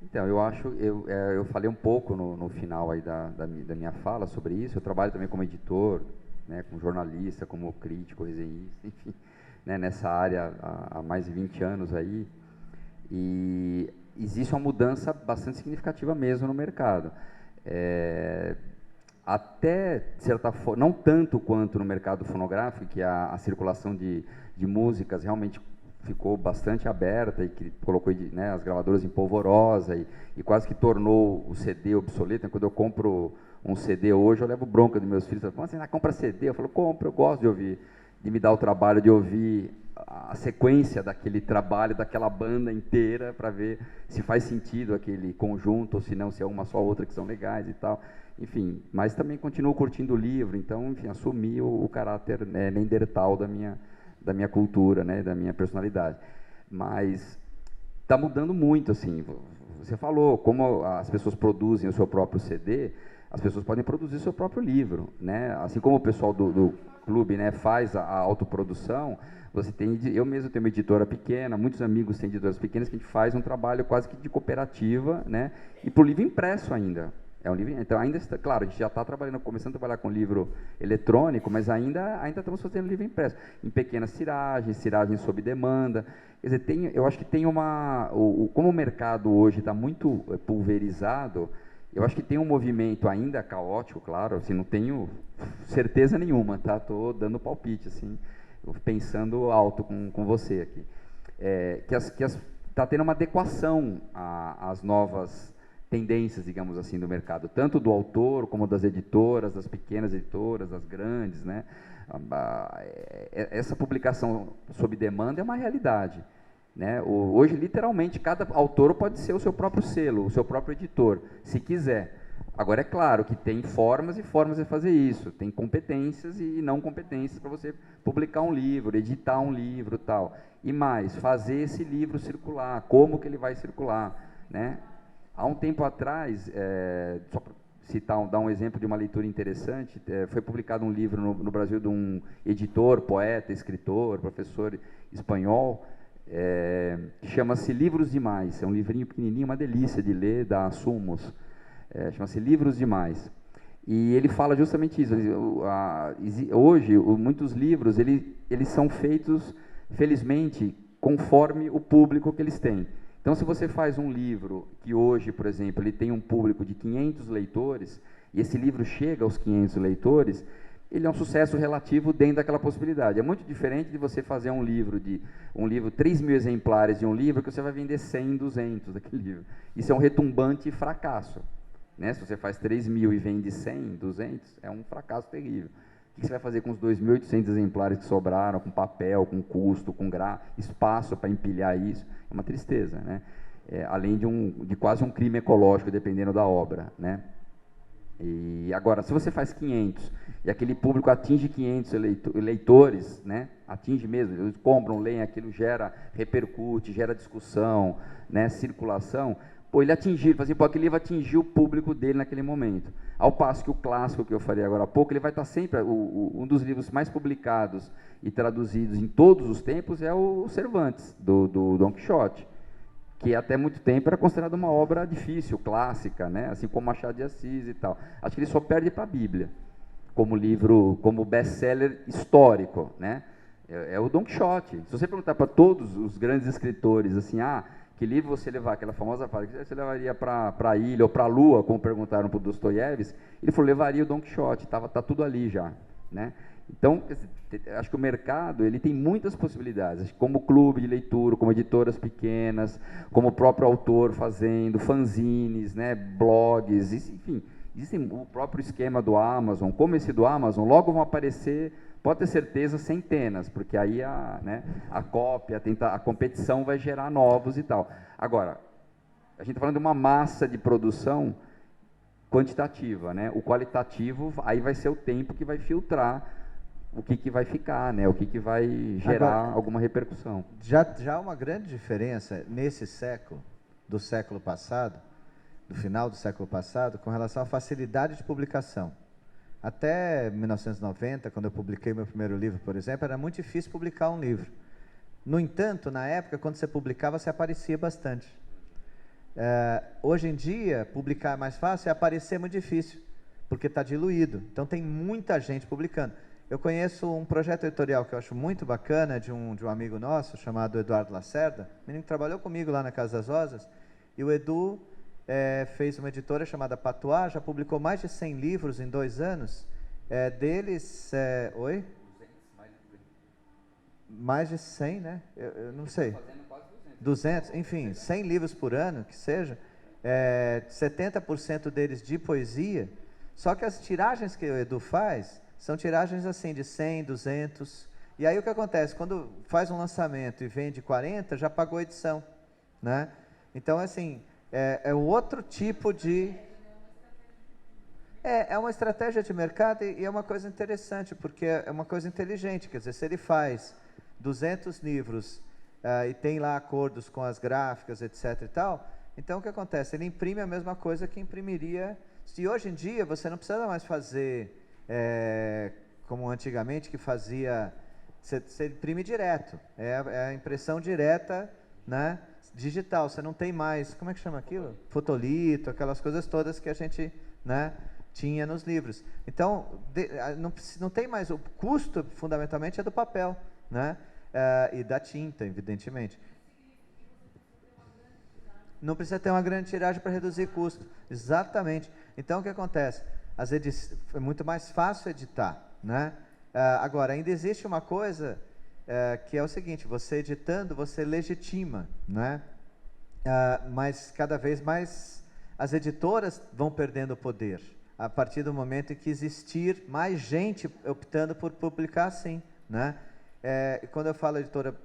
Então, eu falei um pouco no final aí da minha fala sobre isso. Eu trabalho também como editor, né, como jornalista, como crítico, resenhista, enfim, né, nessa área há mais de 20 anos aí. E existe uma mudança bastante significativa mesmo no mercado. Até, de certa forma, não tanto quanto no mercado fonográfico, que a circulação de músicas realmente ficou bastante aberta e que colocou, né, as gravadoras em polvorosa e quase que tornou o CD obsoleto. Quando eu compro um CD hoje, eu levo bronca dos meus filhos. Eles falam, você compra CD? Eu falo, compro, eu gosto de ouvir, de me dar o trabalho de ouvir a sequência daquele trabalho, daquela banda inteira, para ver se faz sentido aquele conjunto, ou se não, se é uma só outra que são legais e tal. Enfim, mas também continuo curtindo o livro, então, enfim, assumi o caráter, né, neandertal da minha cultura, né, da minha personalidade. Mas está mudando muito, assim. Você falou, como as pessoas produzem o seu próprio CD, as pessoas podem produzir o seu próprio livro, né? Assim como o pessoal do clube, né, faz a autoprodução, eu mesmo tenho uma editora pequena, muitos amigos têm editoras pequenas, que a gente faz um trabalho quase que de cooperativa, né? E para o livro impresso ainda. É um livro, então ainda está, claro, a gente já está trabalhando, começando a trabalhar com livro eletrônico, mas ainda estamos fazendo livro impresso, em pequenas tiragens sob demanda. Quer dizer, eu acho que tem como o mercado hoje está muito pulverizado, eu acho que tem um movimento ainda caótico, claro, assim, não tenho certeza nenhuma, tá? Estou dando palpite, assim, pensando alto com você aqui. Que está tendo uma adequação às novas tendências, digamos assim, do mercado, tanto do autor como das editoras, das pequenas editoras, das grandes, né? Essa publicação sob demanda é uma realidade, né? Hoje, literalmente, cada autor pode ser o seu próprio selo, o seu próprio editor, se quiser. Agora, é claro que tem formas e formas de fazer isso, tem competências e não competências para você publicar um livro, editar um livro, tal. E mais, fazer esse livro circular, como que ele vai circular, né? Há um tempo atrás, só para citar, dar um exemplo de uma leitura interessante, foi publicado um livro no Brasil de um editor, poeta, escritor, professor espanhol, que chama-se Livros Demais. É um livrinho pequenininho, uma delícia de ler, da Sumos. Chama-se Livros Demais. E ele fala justamente isso. Hoje, muitos livros, eles são feitos, felizmente, conforme o público que eles têm. Então, se você faz um livro que hoje, por exemplo, ele tem um público de 500 leitores, e esse livro chega aos 500 leitores, ele é um sucesso relativo dentro daquela possibilidade. É muito diferente de você fazer um livro, 3.000 exemplares de um livro, que você vai vender 100, 200 daquele livro. Isso é um retumbante fracasso, né? Se você faz 3.000 e vende 100, 200, é um fracasso terrível. O que você vai fazer com os 2.800 exemplares que sobraram, com papel, com custo, com espaço para empilhar isso? É uma tristeza, né? Além de quase um crime ecológico, dependendo da obra, né? E agora, se você faz 500 e aquele público atinge 500 leitores, né? Atinge mesmo, eles compram, leem, aquilo repercute, gera discussão, né? Circulação. Pô, ele aquele livro atingiu o público dele naquele momento. Ao passo que o clássico que eu falei agora há pouco, ele vai estar sempre, um dos livros mais publicados e traduzidos em todos os tempos é o Cervantes, do Dom Quixote, que até muito tempo era considerado uma obra difícil, clássica, né? Assim como Machado de Assis e tal. Acho que ele só perde para a Bíblia, como livro, como best-seller histórico, né? É o Dom Quixote. Se você perguntar para todos os grandes escritores, assim, que livro você levar, aquela famosa frase, você levaria para a ilha ou para a lua, como perguntaram para o Dostoiévski, ele falou, levaria o Dom Quixote, tá tudo ali já, né? Então, acho que o mercado ele tem muitas possibilidades, como clube de leitura, como editoras pequenas, como o próprio autor fazendo, fanzines, né, blogs, enfim, existem o próprio esquema do Amazon, como esse do Amazon, logo vão aparecer, pode ter certeza, centenas, porque aí a cópia, a competição vai gerar novos e tal. Agora, a gente está falando de uma massa de produção quantitativa, né? O qualitativo, aí vai ser o tempo que vai filtrar o que vai ficar, né? O que vai gerar agora, alguma repercussão. Já há uma grande diferença nesse século, do século passado, do final do século passado, com relação à facilidade de publicação. Até 1990, quando eu publiquei meu primeiro livro, por exemplo, era muito difícil publicar um livro. No entanto, na época, quando você publicava, você aparecia bastante. Hoje em dia, publicar é mais fácil, e aparecer é muito difícil, porque está diluído. Então, tem muita gente publicando. Eu conheço um projeto editorial que eu acho muito bacana, de um amigo nosso, chamado Eduardo Lacerda, menino que trabalhou comigo lá na Casa das Rosas, e o Edu fez uma editora chamada Patuá, já publicou mais de 100 livros em 2 anos, deles... Oi? Mais de 100, né? Eu não sei. 200, enfim, 100 livros por ano, que seja, 70% deles de poesia, só que as tiragens que o Edu faz são tiragens assim de 100, 200, e aí o que acontece? Quando faz um lançamento e vende 40, já pagou a edição, né? Então, assim, é outro tipo de... É uma estratégia de mercado e é uma coisa interessante, porque é uma coisa inteligente, quer dizer, se ele faz 200 livros e tem lá acordos com as gráficas, etc e tal, então o que acontece? Ele imprime a mesma coisa que imprimiria... Se hoje em dia você não precisa mais fazer como antigamente que fazia... Você imprime direto, é a impressão direta, né, digital, você não tem mais... Como é que chama aquilo? Fotolito, aquelas coisas todas que a gente, né, tinha nos livros. Então, não tem mais... O custo, fundamentalmente, é do papel, né? E da tinta, evidentemente. Não precisa ter uma grande tiragem para reduzir custo. Exatamente. Então, o que acontece? É muito mais fácil editar, né? Agora, ainda existe uma coisa que é o seguinte, você editando, você legitima, né? Mas cada vez mais as editoras vão perdendo poder, a partir do momento em que existir mais gente optando por publicar assim, né? Quando eu falo editora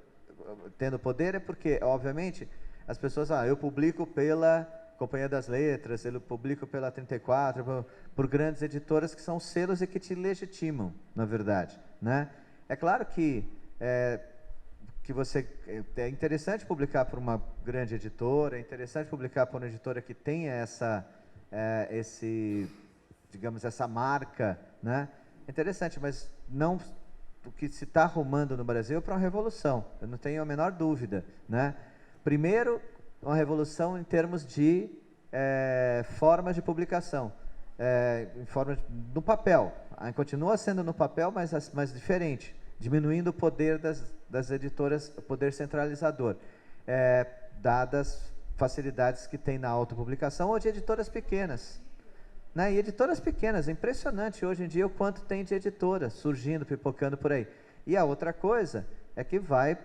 tendo poder, é porque, obviamente, as pessoas, eu publico pela Companhia das Letras, eu publico pela 34, por grandes editoras que são selos e que te legitimam, na verdade, né? É claro que é interessante publicar por uma grande editora, é interessante publicar por uma editora que tenha digamos, essa marca, né? É interessante, mas não... O que se está arrumando no Brasil é para uma revolução, eu não tenho a menor dúvida, né? Primeiro, uma revolução em termos de formas de publicação, no papel. Continua sendo no papel, mas diferente, diminuindo o poder das editoras, o poder centralizador, dadas facilidades que tem na autopublicação ou de editoras pequenas. Né? E editoras pequenas, é impressionante hoje em dia o quanto tem de editoras surgindo, pipocando por aí. E a outra coisa é que vai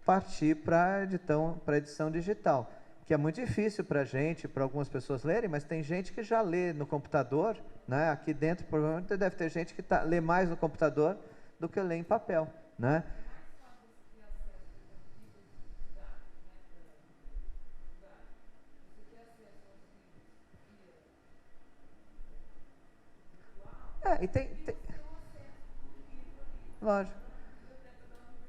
partir para a edição digital, que é muito difícil para a gente, para algumas pessoas lerem, mas tem gente que já lê no computador, né? Aqui dentro provavelmente deve ter gente que lê mais no computador do que lê em papel, né? E tem... Lógico.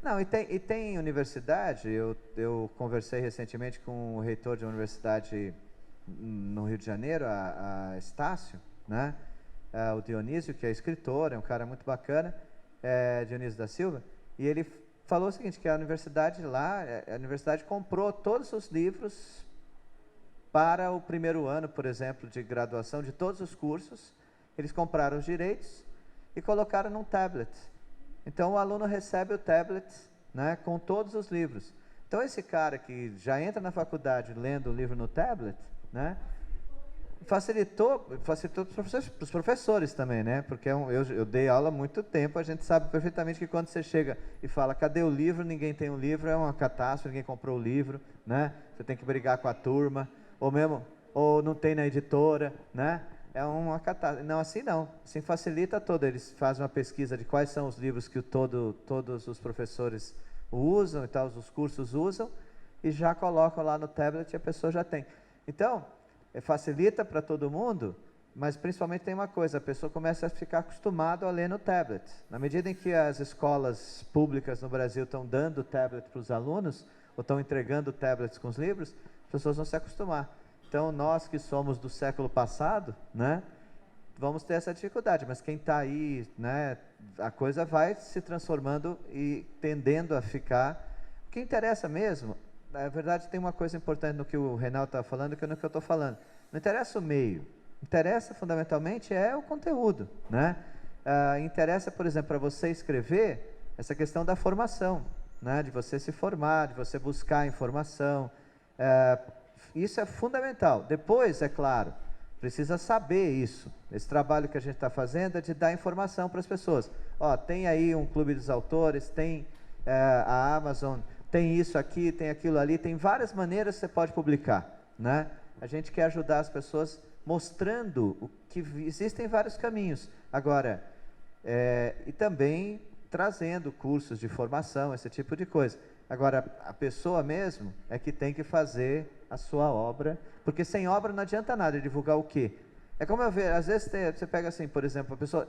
Não, e tem universidade, eu conversei recentemente com o reitor de uma universidade no Rio de Janeiro, a Estácio, né? O Dionísio, que é escritor, é um cara muito bacana, Dionísio da Silva, e ele falou o seguinte, que a universidade lá, a universidade comprou todos os livros para o primeiro ano, por exemplo, de graduação de todos os cursos, eles compraram os direitos e colocaram num tablet. Então, o aluno recebe o tablet, né, com todos os livros. Então, esse cara que já entra na faculdade lendo o livro no tablet, né, facilitou para os professores também, né, porque eu dei aula há muito tempo, a gente sabe perfeitamente que quando você chega e fala, cadê o livro, ninguém tem um livro, é uma catástrofe, ninguém comprou o livro, né, você tem que brigar com a turma, ou não tem na editora, né, é uma catástrofe. Não, assim não. Assim facilita todo. Eles fazem uma pesquisa de quais são os livros que todos os professores usam e tal, os cursos usam, e já colocam lá no tablet e a pessoa já tem. Então, facilita para todo mundo, mas principalmente tem uma coisa, a pessoa começa a ficar acostumada a ler no tablet. Na medida em que as escolas públicas no Brasil estão dando tablet para os alunos, ou estão entregando tablets com os livros, as pessoas vão se acostumar. Então, nós que somos do século passado, né, vamos ter essa dificuldade, mas quem está aí, né, a coisa vai se transformando e tendendo a ficar. O que interessa mesmo, na verdade, tem uma coisa importante no que o Reinaldo estava falando, que no que eu estou falando. Não interessa o meio, interessa fundamentalmente é o conteúdo, né? Interessa, por exemplo, para você escrever, essa questão da formação, né? De você se formar, de você buscar informação. Isso é fundamental. Depois, é claro, precisa saber isso. Esse trabalho que a gente está fazendo é de dar informação para as pessoas. Ó, tem aí um clube dos autores, tem a Amazon, tem isso aqui, tem aquilo ali, tem várias maneiras que você pode publicar, né? A gente quer ajudar as pessoas mostrando que existem vários caminhos. Agora, e também trazendo cursos de formação, esse tipo de coisa. Agora, a pessoa mesmo é que tem que fazer a sua obra, porque sem obra não adianta nada, divulgar o quê? É como eu vejo, às vezes você pega assim, por exemplo, a pessoa,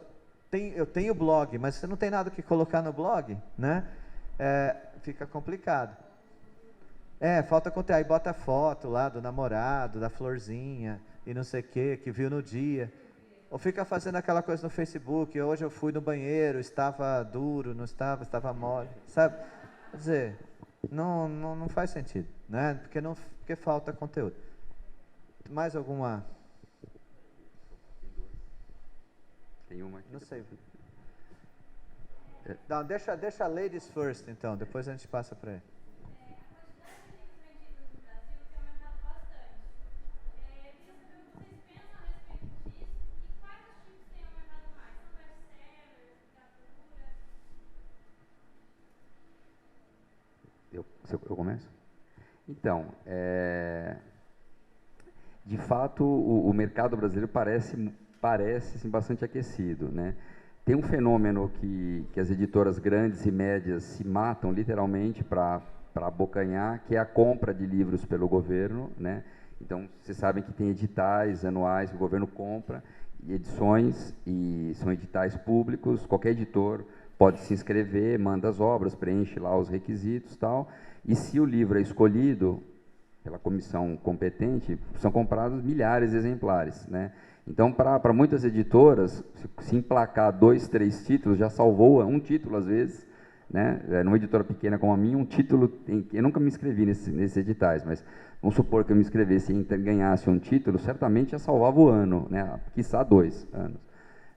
eu tenho blog, mas você não tem nada que colocar no blog, né? Fica complicado. Falta conteúdo, aí bota foto lá do namorado, da florzinha, e não sei o que viu no dia. Ou fica fazendo aquela coisa no Facebook, hoje eu fui no banheiro, estava duro, não estava, estava mole, sabe? Quer dizer, não faz sentido, né? Porque falta conteúdo. Mais alguma? Tem uma aqui. Não sei. Não, deixa ladies first, então, depois a gente passa para ele. Eu começo? Então, de fato, o mercado brasileiro parece assim, bastante aquecido, né? Tem um fenômeno que as editoras grandes e médias se matam literalmente para abocanhar, que é a compra de livros pelo governo, né? Então, vocês sabem que tem editais anuais que o governo compra, e edições, e são editais públicos, qualquer editor pode se inscrever, manda as obras, preenche lá os requisitos e tal, e se o livro é escolhido pela comissão competente, são comprados milhares de exemplares, né? Então, para muitas editoras, se emplacar 2, 3 títulos, já salvou um título, às vezes, né? Numa editora pequena como a minha, um título, eu nunca me inscrevi nesses editais, mas vamos supor que eu me inscrevesse e ganhasse um título, certamente já salvava o ano, né? Quiçá 2 anos,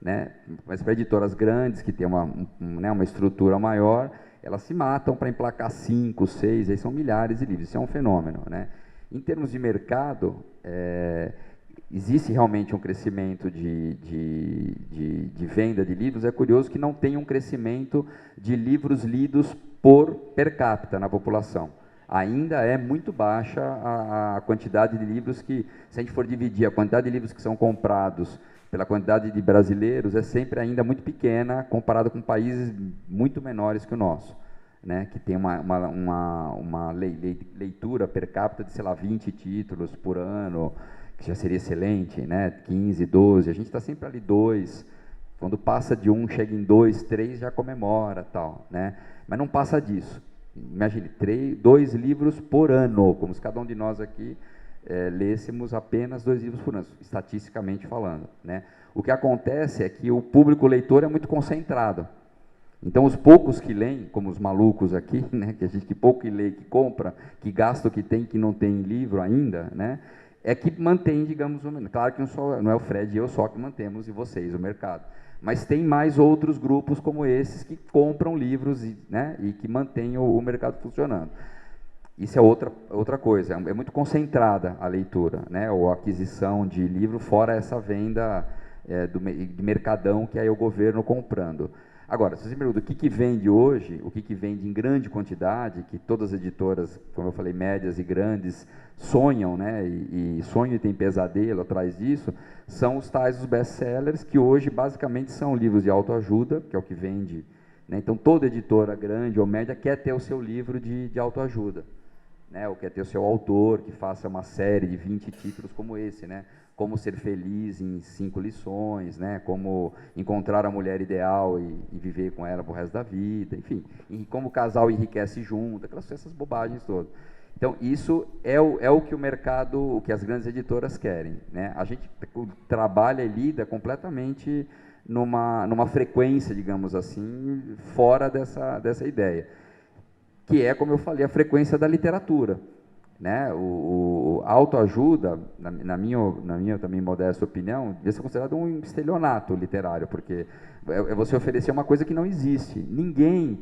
né? Mas para editoras grandes, que têm uma estrutura maior, elas se matam para emplacar 5, 6, aí são milhares de livros, isso é um fenômeno, né? Em termos de mercado, existe realmente um crescimento de venda de livros. É curioso que não tem um crescimento de livros lidos per capita na população. Ainda é muito baixa a quantidade de livros que, se a gente for dividir a quantidade de livros que são comprados pela quantidade de brasileiros, é sempre ainda muito pequena comparado com países muito menores que o nosso, né, que tem uma leitura per capita de, sei lá, 20 títulos por ano, que já seria excelente, né, 15, 12, a gente está sempre ali 2, quando passa de 1, chega em 2, 3, já comemora, tal, né, mas não passa disso. Imagine, 2 livros por ano, como se cada um de nós aqui lêssemos apenas 2 livros por ano, estatisticamente falando, né. O que acontece é que o público leitor é muito concentrado. Então, os poucos que leem, como os malucos aqui, né, que a gente que pouco que lê, que compra, que gasta o que tem, que não tem livro ainda, né, é que mantém, digamos, claro que não é o Fred e eu só que mantemos, e vocês, o mercado. Mas tem mais outros grupos como esses que compram livros e que mantêm o mercado funcionando. Isso é outra coisa, é muito concentrada a leitura, né, ou a aquisição de livro, fora essa venda de mercadão que é o governo comprando. Agora, se você me pergunta o que vende hoje, o que vende em grande quantidade, que todas as editoras, como eu falei, médias e grandes, sonham, né, e sonham e tem pesadelo atrás disso, são os tais, os best-sellers, que hoje basicamente são livros de autoajuda, que é o que vende, né? Então, toda editora grande ou média quer ter o seu livro de autoajuda, né, ou quer ter o seu autor que faça uma série de 20 títulos como esse, né? Como ser feliz em 5 lições, né? Como encontrar a mulher ideal e viver com ela pro resto da vida, enfim, e como o casal enriquece junto, essas bobagens todas. Então, isso é o que o mercado, o que as grandes editoras querem, né? A gente trabalha e lida completamente numa frequência, digamos assim, fora dessa ideia, que é, como eu falei, a frequência da literatura, né? A autoajuda, na minha também modesta opinião, devia ser considerado um estelionato literário, porque é você oferecer uma coisa que não existe. Ninguém,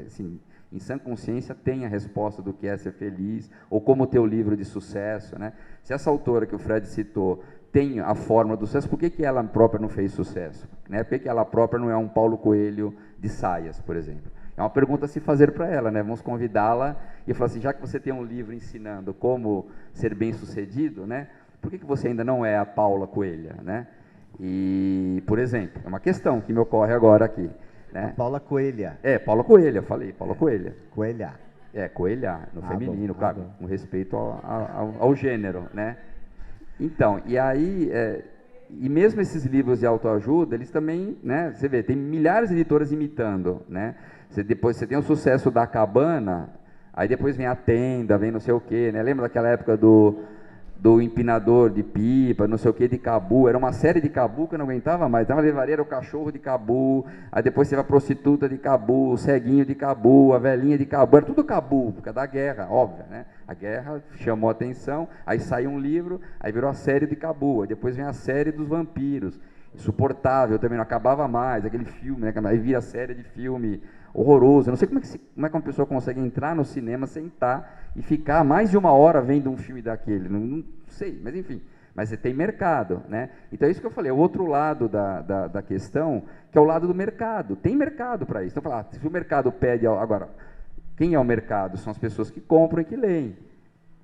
assim, em sã consciência, tem a resposta do que é ser feliz, ou como ter o livro de sucesso, né? Se essa autora que o Fred citou tem a fórmula do sucesso, por que ela própria não fez sucesso? Né? Por que ela própria não é um Paulo Coelho de saias, por exemplo? É uma pergunta a se fazer para ela, né? Vamos convidá-la e falar assim, já que você tem um livro ensinando como ser bem-sucedido, né? Por que você ainda não é a Paula Coelho, né? E, por exemplo, é uma questão que me ocorre agora aqui, né? Paula Coelha. Paula Coelho, eu falei, Paula Coelho. Coelha. Coelha, no feminino, bom, claro, com respeito ao gênero, né? Então, e aí, e mesmo esses livros de autoajuda, eles também, né, você vê, tem milhares de editoras imitando, né? Depois você tem o sucesso da Cabana, aí depois vem a Tenda, vem não sei o quê, né? Lembra daquela época do empinador de pipa, não sei o que, de Cabu, era uma série de Cabu que eu não aguentava mais, então a levaria era o cachorro de Cabu, aí depois teve a prostituta de Cabu, o ceguinho de Cabu, a velhinha de Cabu, era tudo Cabu, por causa da guerra, óbvio, né? A guerra chamou a atenção, aí saiu um livro, aí virou a série de Cabu, aí depois vem a série dos vampiros, insuportável também, não acabava mais, aquele filme, né? Aí vira a série de filme horroroso, eu não sei como é que uma pessoa consegue entrar no cinema, sentar e ficar mais de uma hora vendo um filme daquele, não sei, mas enfim, mas você tem mercado, né? Então é isso que eu falei, é o outro lado da questão, que é o lado do mercado, tem mercado para isso. Então, falar, se o mercado pede, agora, quem é o mercado? São as pessoas que compram e que leem,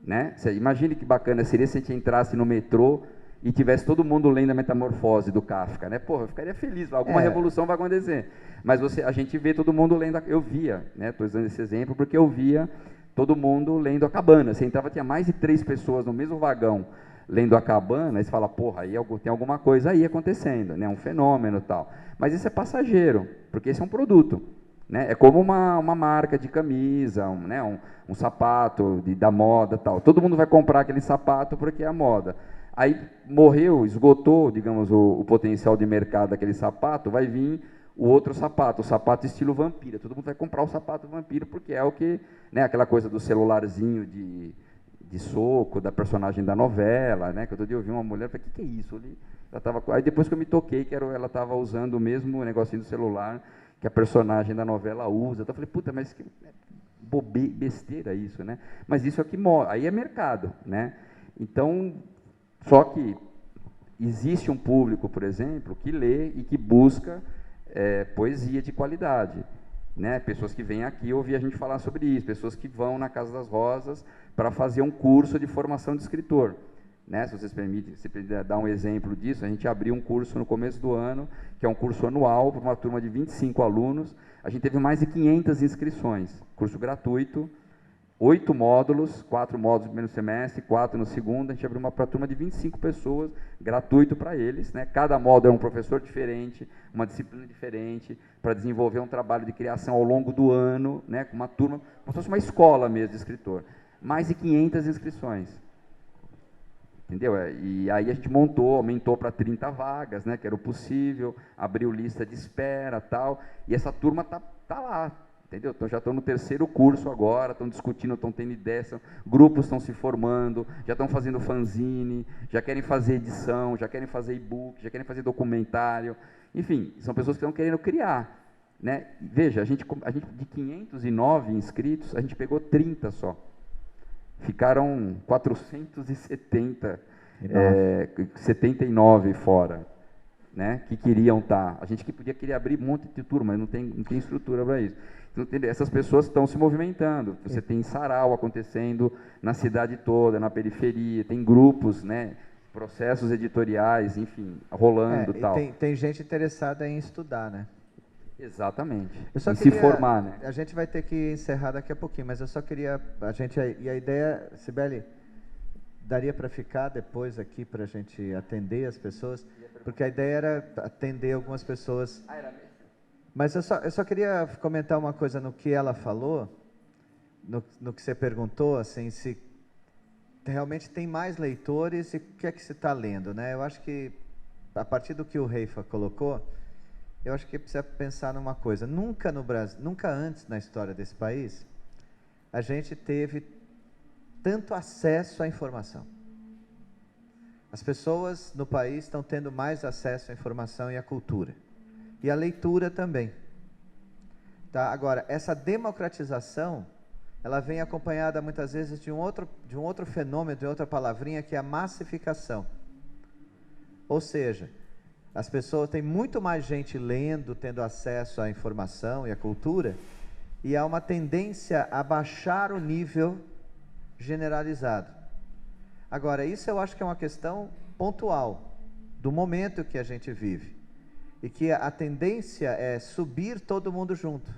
né? Você imagine que bacana seria se a gente entrasse no metrô e tivesse todo mundo lendo a Metamorfose do Kafka, né? Porra, eu ficaria feliz, alguma revolução vai acontecer. Mas a gente vê todo mundo lendo, eu via, né? Estou usando esse exemplo porque eu via todo mundo lendo a Cabana. Você entrava, tinha mais de 3 pessoas no mesmo vagão lendo a Cabana, aí você fala, porra, aí tem alguma coisa aí acontecendo, né? Um fenômeno e tal. Mas isso é passageiro, porque esse é um produto, né? É como uma marca de camisa, um sapato da moda e tal. Todo mundo vai comprar aquele sapato porque é a moda. Aí morreu, esgotou, digamos, o potencial de mercado daquele sapato, vai vir o outro sapato, o sapato estilo vampira. Todo mundo vai comprar o sapato vampiro porque é o que, né, aquela coisa do celularzinho de soco, da personagem da novela, né? Que outro dia eu vi uma mulher, falei, que é isso? Aí depois que eu me toquei, que ela estava usando o mesmo negocinho do celular que a personagem da novela usa. Então eu falei, puta, mas que besteira isso, né? Mas isso é que mora, aí é mercado, né? Então, só que existe um público, por exemplo, que lê e que busca poesia de qualidade, né? Pessoas que vêm aqui ouvir a gente falar sobre isso, pessoas que vão na Casa das Rosas para fazer um curso de formação de escritor, né? Se vocês permitem, se puder dar um exemplo disso, a gente abriu um curso no começo do ano, que é um curso anual para uma turma de 25 alunos, a gente teve mais de 500 inscrições, curso gratuito, 8 módulos, 4 módulos no primeiro semestre, 4 no segundo, a gente abriu para uma turma de 25 pessoas, gratuito para eles, né? Cada módulo é um professor diferente, uma disciplina diferente, para desenvolver um trabalho de criação ao longo do ano, né? Com uma turma, como se fosse uma escola mesmo de escritor. Mais de 500 inscrições. Entendeu? E aí a gente aumentou para 30 vagas, né? Que era o possível, abriu lista de espera, tal, e essa turma tá lá. Entendeu? Então, já estão no 3º curso agora, estão discutindo, estão tendo ideias, grupos estão se formando, já estão fazendo fanzine, já querem fazer edição, já querem fazer e-book, já querem fazer documentário. Enfim, são pessoas que estão querendo criar, né? Veja, a gente de 509 inscritos, a gente pegou 30 só. Ficaram 79 fora, né? Que queriam estar. A gente queria abrir um monte de turma, mas não tem estrutura para isso. Essas pessoas estão se movimentando. Você tem sarau acontecendo na cidade toda, na periferia, tem grupos, né, processos editoriais, enfim, rolando e tal. Tem gente interessada em estudar, né? Exatamente. Se formar, né? A gente vai ter que encerrar daqui a pouquinho, mas eu só queria... E a ideia, Cibele, daria para ficar depois aqui para a gente atender as pessoas? Porque a ideia era atender algumas pessoas... Mas eu só queria comentar uma coisa no que ela falou, no que você perguntou, assim, se realmente tem mais leitores e o que é que se está lendo, né? Eu acho que, a partir do que o Reifa colocou, eu acho que precisa pensar numa coisa. Nunca no Brasil, nunca antes na história desse país, a gente teve tanto acesso à informação. As pessoas no país estão tendo mais acesso à informação e à cultura. E à leitura também. Tá? Agora, essa democratização, ela vem acompanhada muitas vezes de um outro fenômeno, de outra palavrinha, que é a massificação. Ou seja, as pessoas, têm muito mais gente lendo, tendo acesso à informação e à cultura, e há uma tendência a baixar o nível generalizado. Agora, isso eu acho que é uma questão pontual, do momento que a gente vive. E que a tendência é subir todo mundo junto.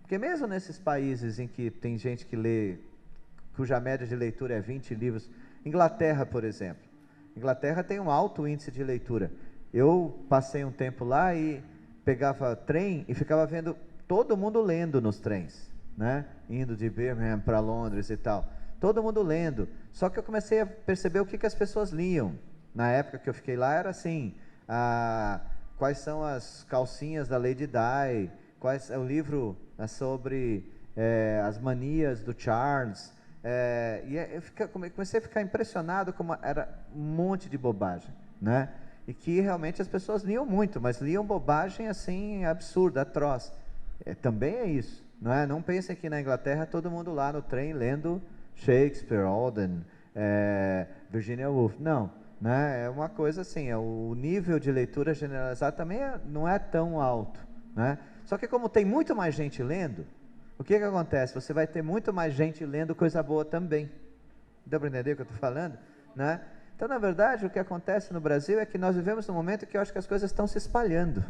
Porque mesmo nesses países em que tem gente que lê, cuja média de leitura é 20 livros, Inglaterra, por exemplo. Inglaterra tem um alto índice de leitura. Eu passei um tempo lá e pegava trem e ficava vendo todo mundo lendo nos trens, né? Indo de Birmingham para Londres e tal. Todo mundo lendo. Só que eu comecei a perceber o que as pessoas liam. Na época que eu fiquei lá era assim, quais são as calcinhas da Lady Di, quais é o livro sobre as manias do Charles. Eu comecei a ficar impressionado como era um monte de bobagem, né? E que realmente as pessoas liam muito, mas liam bobagem assim absurda, atroz. Também é isso, não é? Não pensem que na Inglaterra todo mundo lá no trem lendo Shakespeare, Auden, Virginia Woolf. Não, né? É uma coisa assim, o nível de leitura generalizada também não é tão alto, né? Só que como tem muito mais gente lendo, o que acontece? Você vai ter muito mais gente lendo coisa boa também. Deu para entender o que eu estou falando? Né? Então, na verdade, o que acontece no Brasil é que nós vivemos num momento que eu acho que as coisas estão se espalhando,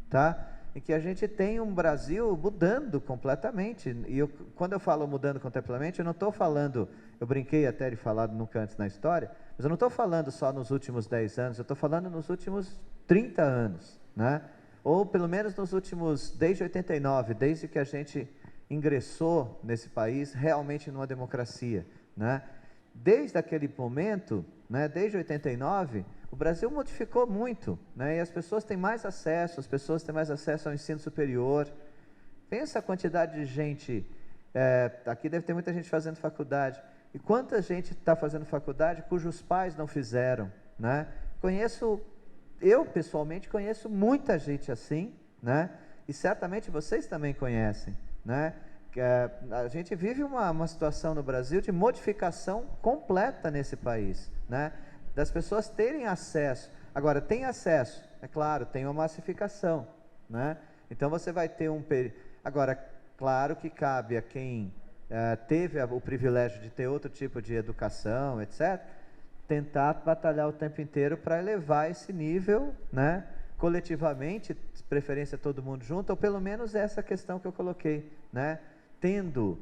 tá? Em que a gente tem um Brasil mudando completamente. E quando eu falo mudando completamente, eu não estou falando, eu brinquei até de falar nunca antes na história, mas eu não estou falando só nos últimos 10 anos, eu estou falando nos últimos 30 anos, né? Ou pelo menos nos últimos, desde 89, desde que a gente ingressou nesse país realmente numa democracia, né? Desde aquele momento, né, desde 89, o Brasil modificou muito, né, e as pessoas têm mais acesso, ao ensino superior. Pensa a quantidade de gente, aqui deve ter muita gente fazendo faculdade, e quanta gente está fazendo faculdade cujos pais não fizeram, né? Eu pessoalmente conheço muita gente assim, né, e certamente vocês também conhecem, né? A gente vive uma situação no Brasil de modificação completa nesse país, né? Das pessoas terem acesso. Agora, tem acesso, é claro, tem uma massificação, né? Então você vai ter Agora, claro que cabe a quem teve o privilégio de ter outro tipo de educação, etc., tentar batalhar o tempo inteiro para elevar esse nível, né? Coletivamente, de preferência todo mundo junto, ou pelo menos essa questão que eu coloquei, né? Tendo,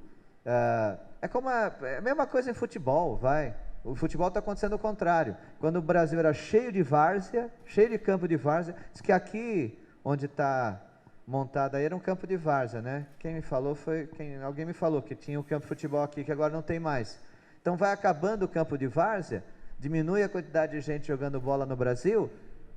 é como a mesma coisa em futebol, vai. O futebol está acontecendo o contrário. Quando o Brasil era cheio de várzea, cheio de campo de várzea, diz que aqui onde está montado aí era um campo de várzea, né? Alguém me falou que tinha um campo de futebol aqui que agora não tem mais. Então vai acabando o campo de várzea, diminui a quantidade de gente jogando bola no Brasil,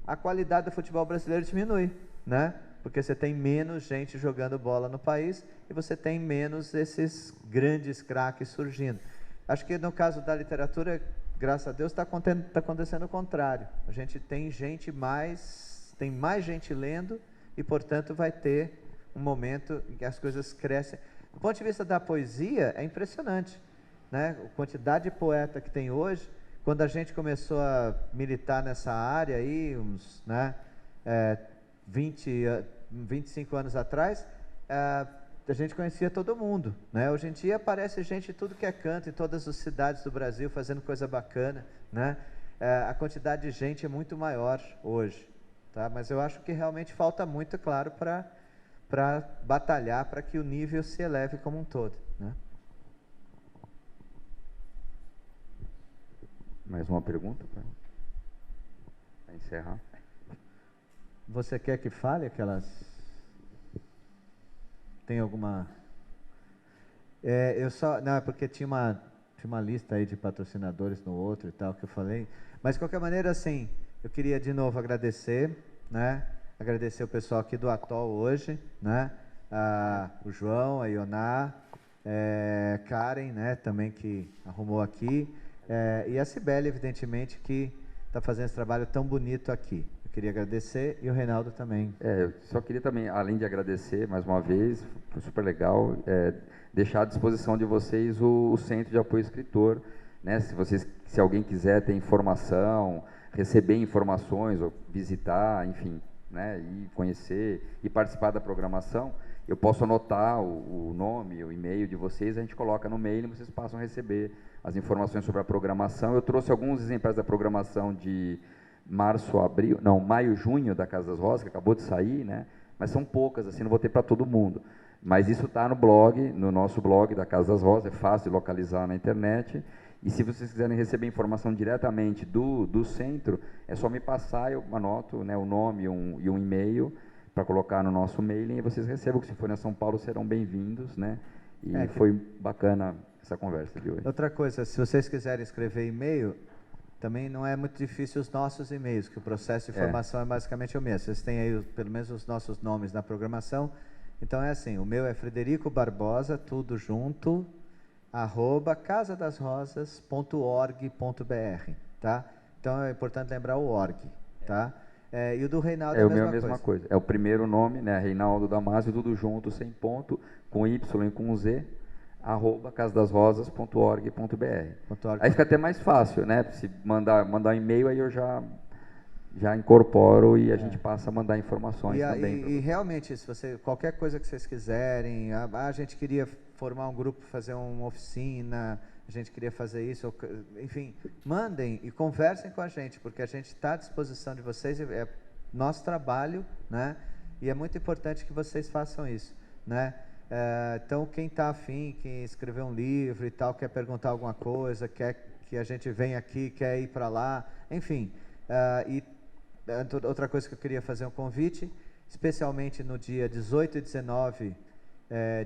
a qualidade do futebol brasileiro diminui, né? Porque você tem menos gente jogando bola no país e você tem menos esses grandes craques surgindo. Acho que no caso da literatura, graças a Deus, está acontecendo o contrário. A gente tem mais gente lendo e, portanto, vai ter um momento em que as coisas crescem. Do ponto de vista da poesia, é impressionante, né? A quantidade de poeta que tem hoje. Quando a gente começou a militar nessa área aí, uns 25 anos atrás, a gente conhecia todo mundo, né? Hoje em dia aparece gente de tudo que é canto, em todas as cidades do Brasil, fazendo coisa bacana, né? A quantidade de gente é muito maior hoje, tá? Mas eu acho que realmente falta muito, claro, para batalhar para que o nível se eleve como um todo, né? Mais uma pergunta para encerrar? Você quer que fale aquelas... Tem alguma... Não, é porque tinha uma lista aí de patrocinadores no outro e tal que eu falei. Mas, de qualquer maneira, assim, eu queria de novo agradecer, né? Agradecer o pessoal aqui do Atol hoje, né? O João, a Ioná, Karen, né? Também que arrumou aqui. E a Cibele, evidentemente, que está fazendo esse trabalho tão bonito aqui. Eu queria agradecer e o Reinaldo também. Eu só queria também, além de agradecer mais uma vez, foi super legal, deixar à disposição de vocês o Centro de Apoio Escritor, né? Se alguém quiser ter informação, receber informações, ou visitar, enfim, né? E conhecer e participar da programação, eu posso anotar o nome, o e-mail de vocês, a gente coloca no mail e vocês passam a receber as informações sobre a programação. Eu trouxe alguns exemplares da programação de maio, junho da Casa das Rosas, que acabou de sair, né? Mas são poucas, assim, não vou ter para todo mundo. Mas isso está no blog, no nosso blog da Casa das Rosas, é fácil de localizar na internet. E se vocês quiserem receber informação diretamente do centro, é só me passar, eu anoto, né, o nome e um e-mail para colocar no nosso mailing, e vocês recebam, que se forem a São Paulo serão bem-vindos, né? E foi bacana essa conversa de hoje. Outra coisa, se vocês quiserem escrever e-mail, também não é muito difícil os nossos e-mails, que o processo de formação é basicamente o mesmo. Vocês têm aí pelo menos os nossos nomes na programação. Então é assim, o meu é Frederico Barbosa, tudo junto, @casadasrosas.org.br, tá? Então é importante lembrar o org, tá? E o do Reinaldo é a mesma coisa. É o primeiro nome, né? Reinaldo Damasio, tudo junto, sem ponto, com Y e com Z, @casadasrosas.org.br. Aí fica até mais fácil, né? Se mandar um e-mail, aí eu já incorporo e a gente passa a mandar informações também. E realmente, qualquer coisa que vocês quiserem, a gente queria formar um grupo, fazer uma oficina, a gente queria fazer isso, enfim, mandem e conversem com a gente, porque a gente está à disposição de vocês, é nosso trabalho, né? E é muito importante que vocês façam isso, né? Então, quem está afim, quem escreveu um livro e tal, quer perguntar alguma coisa, quer que a gente venha aqui, quer ir para lá, enfim. Outra coisa que eu queria fazer um convite, especialmente no dia 18 e 19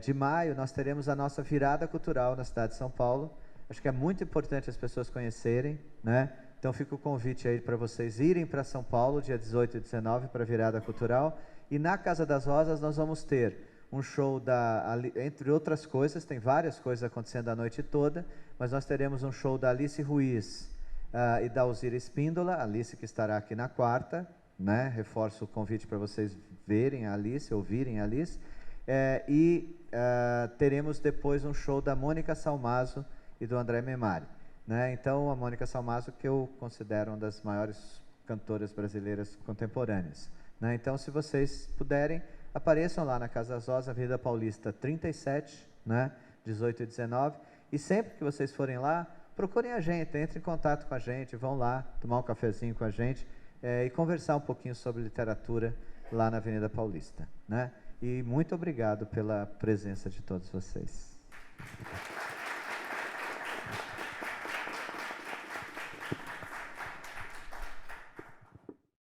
de maio, nós teremos a nossa virada cultural na cidade de São Paulo. Acho que é muito importante as pessoas conhecerem, né? Então fica o convite aí para vocês irem para São Paulo, dia 18 e 19, para a virada cultural. E na Casa das Rosas nós vamos ter um show entre outras coisas, tem várias coisas acontecendo a noite toda, mas nós teremos um show da Alice Ruiz e da Alzira Espíndola, a Alice que estará aqui na quarta, né? Reforço o convite para vocês verem a Alice, ouvirem a Alice. Teremos depois um show da Mônica Salmazo e do André Memari, né? Então, a Mônica Salmazo, que eu considero uma das maiores cantoras brasileiras contemporâneas, né? Então, se vocês puderem, apareçam lá na Casa das Rosas, Avenida Paulista 37, né? 18 e 19, e sempre que vocês forem lá, procurem a gente, entrem em contato com a gente, vão lá tomar um cafezinho com a gente e conversar um pouquinho sobre literatura lá na Avenida Paulista, né? E muito obrigado pela presença de todos vocês.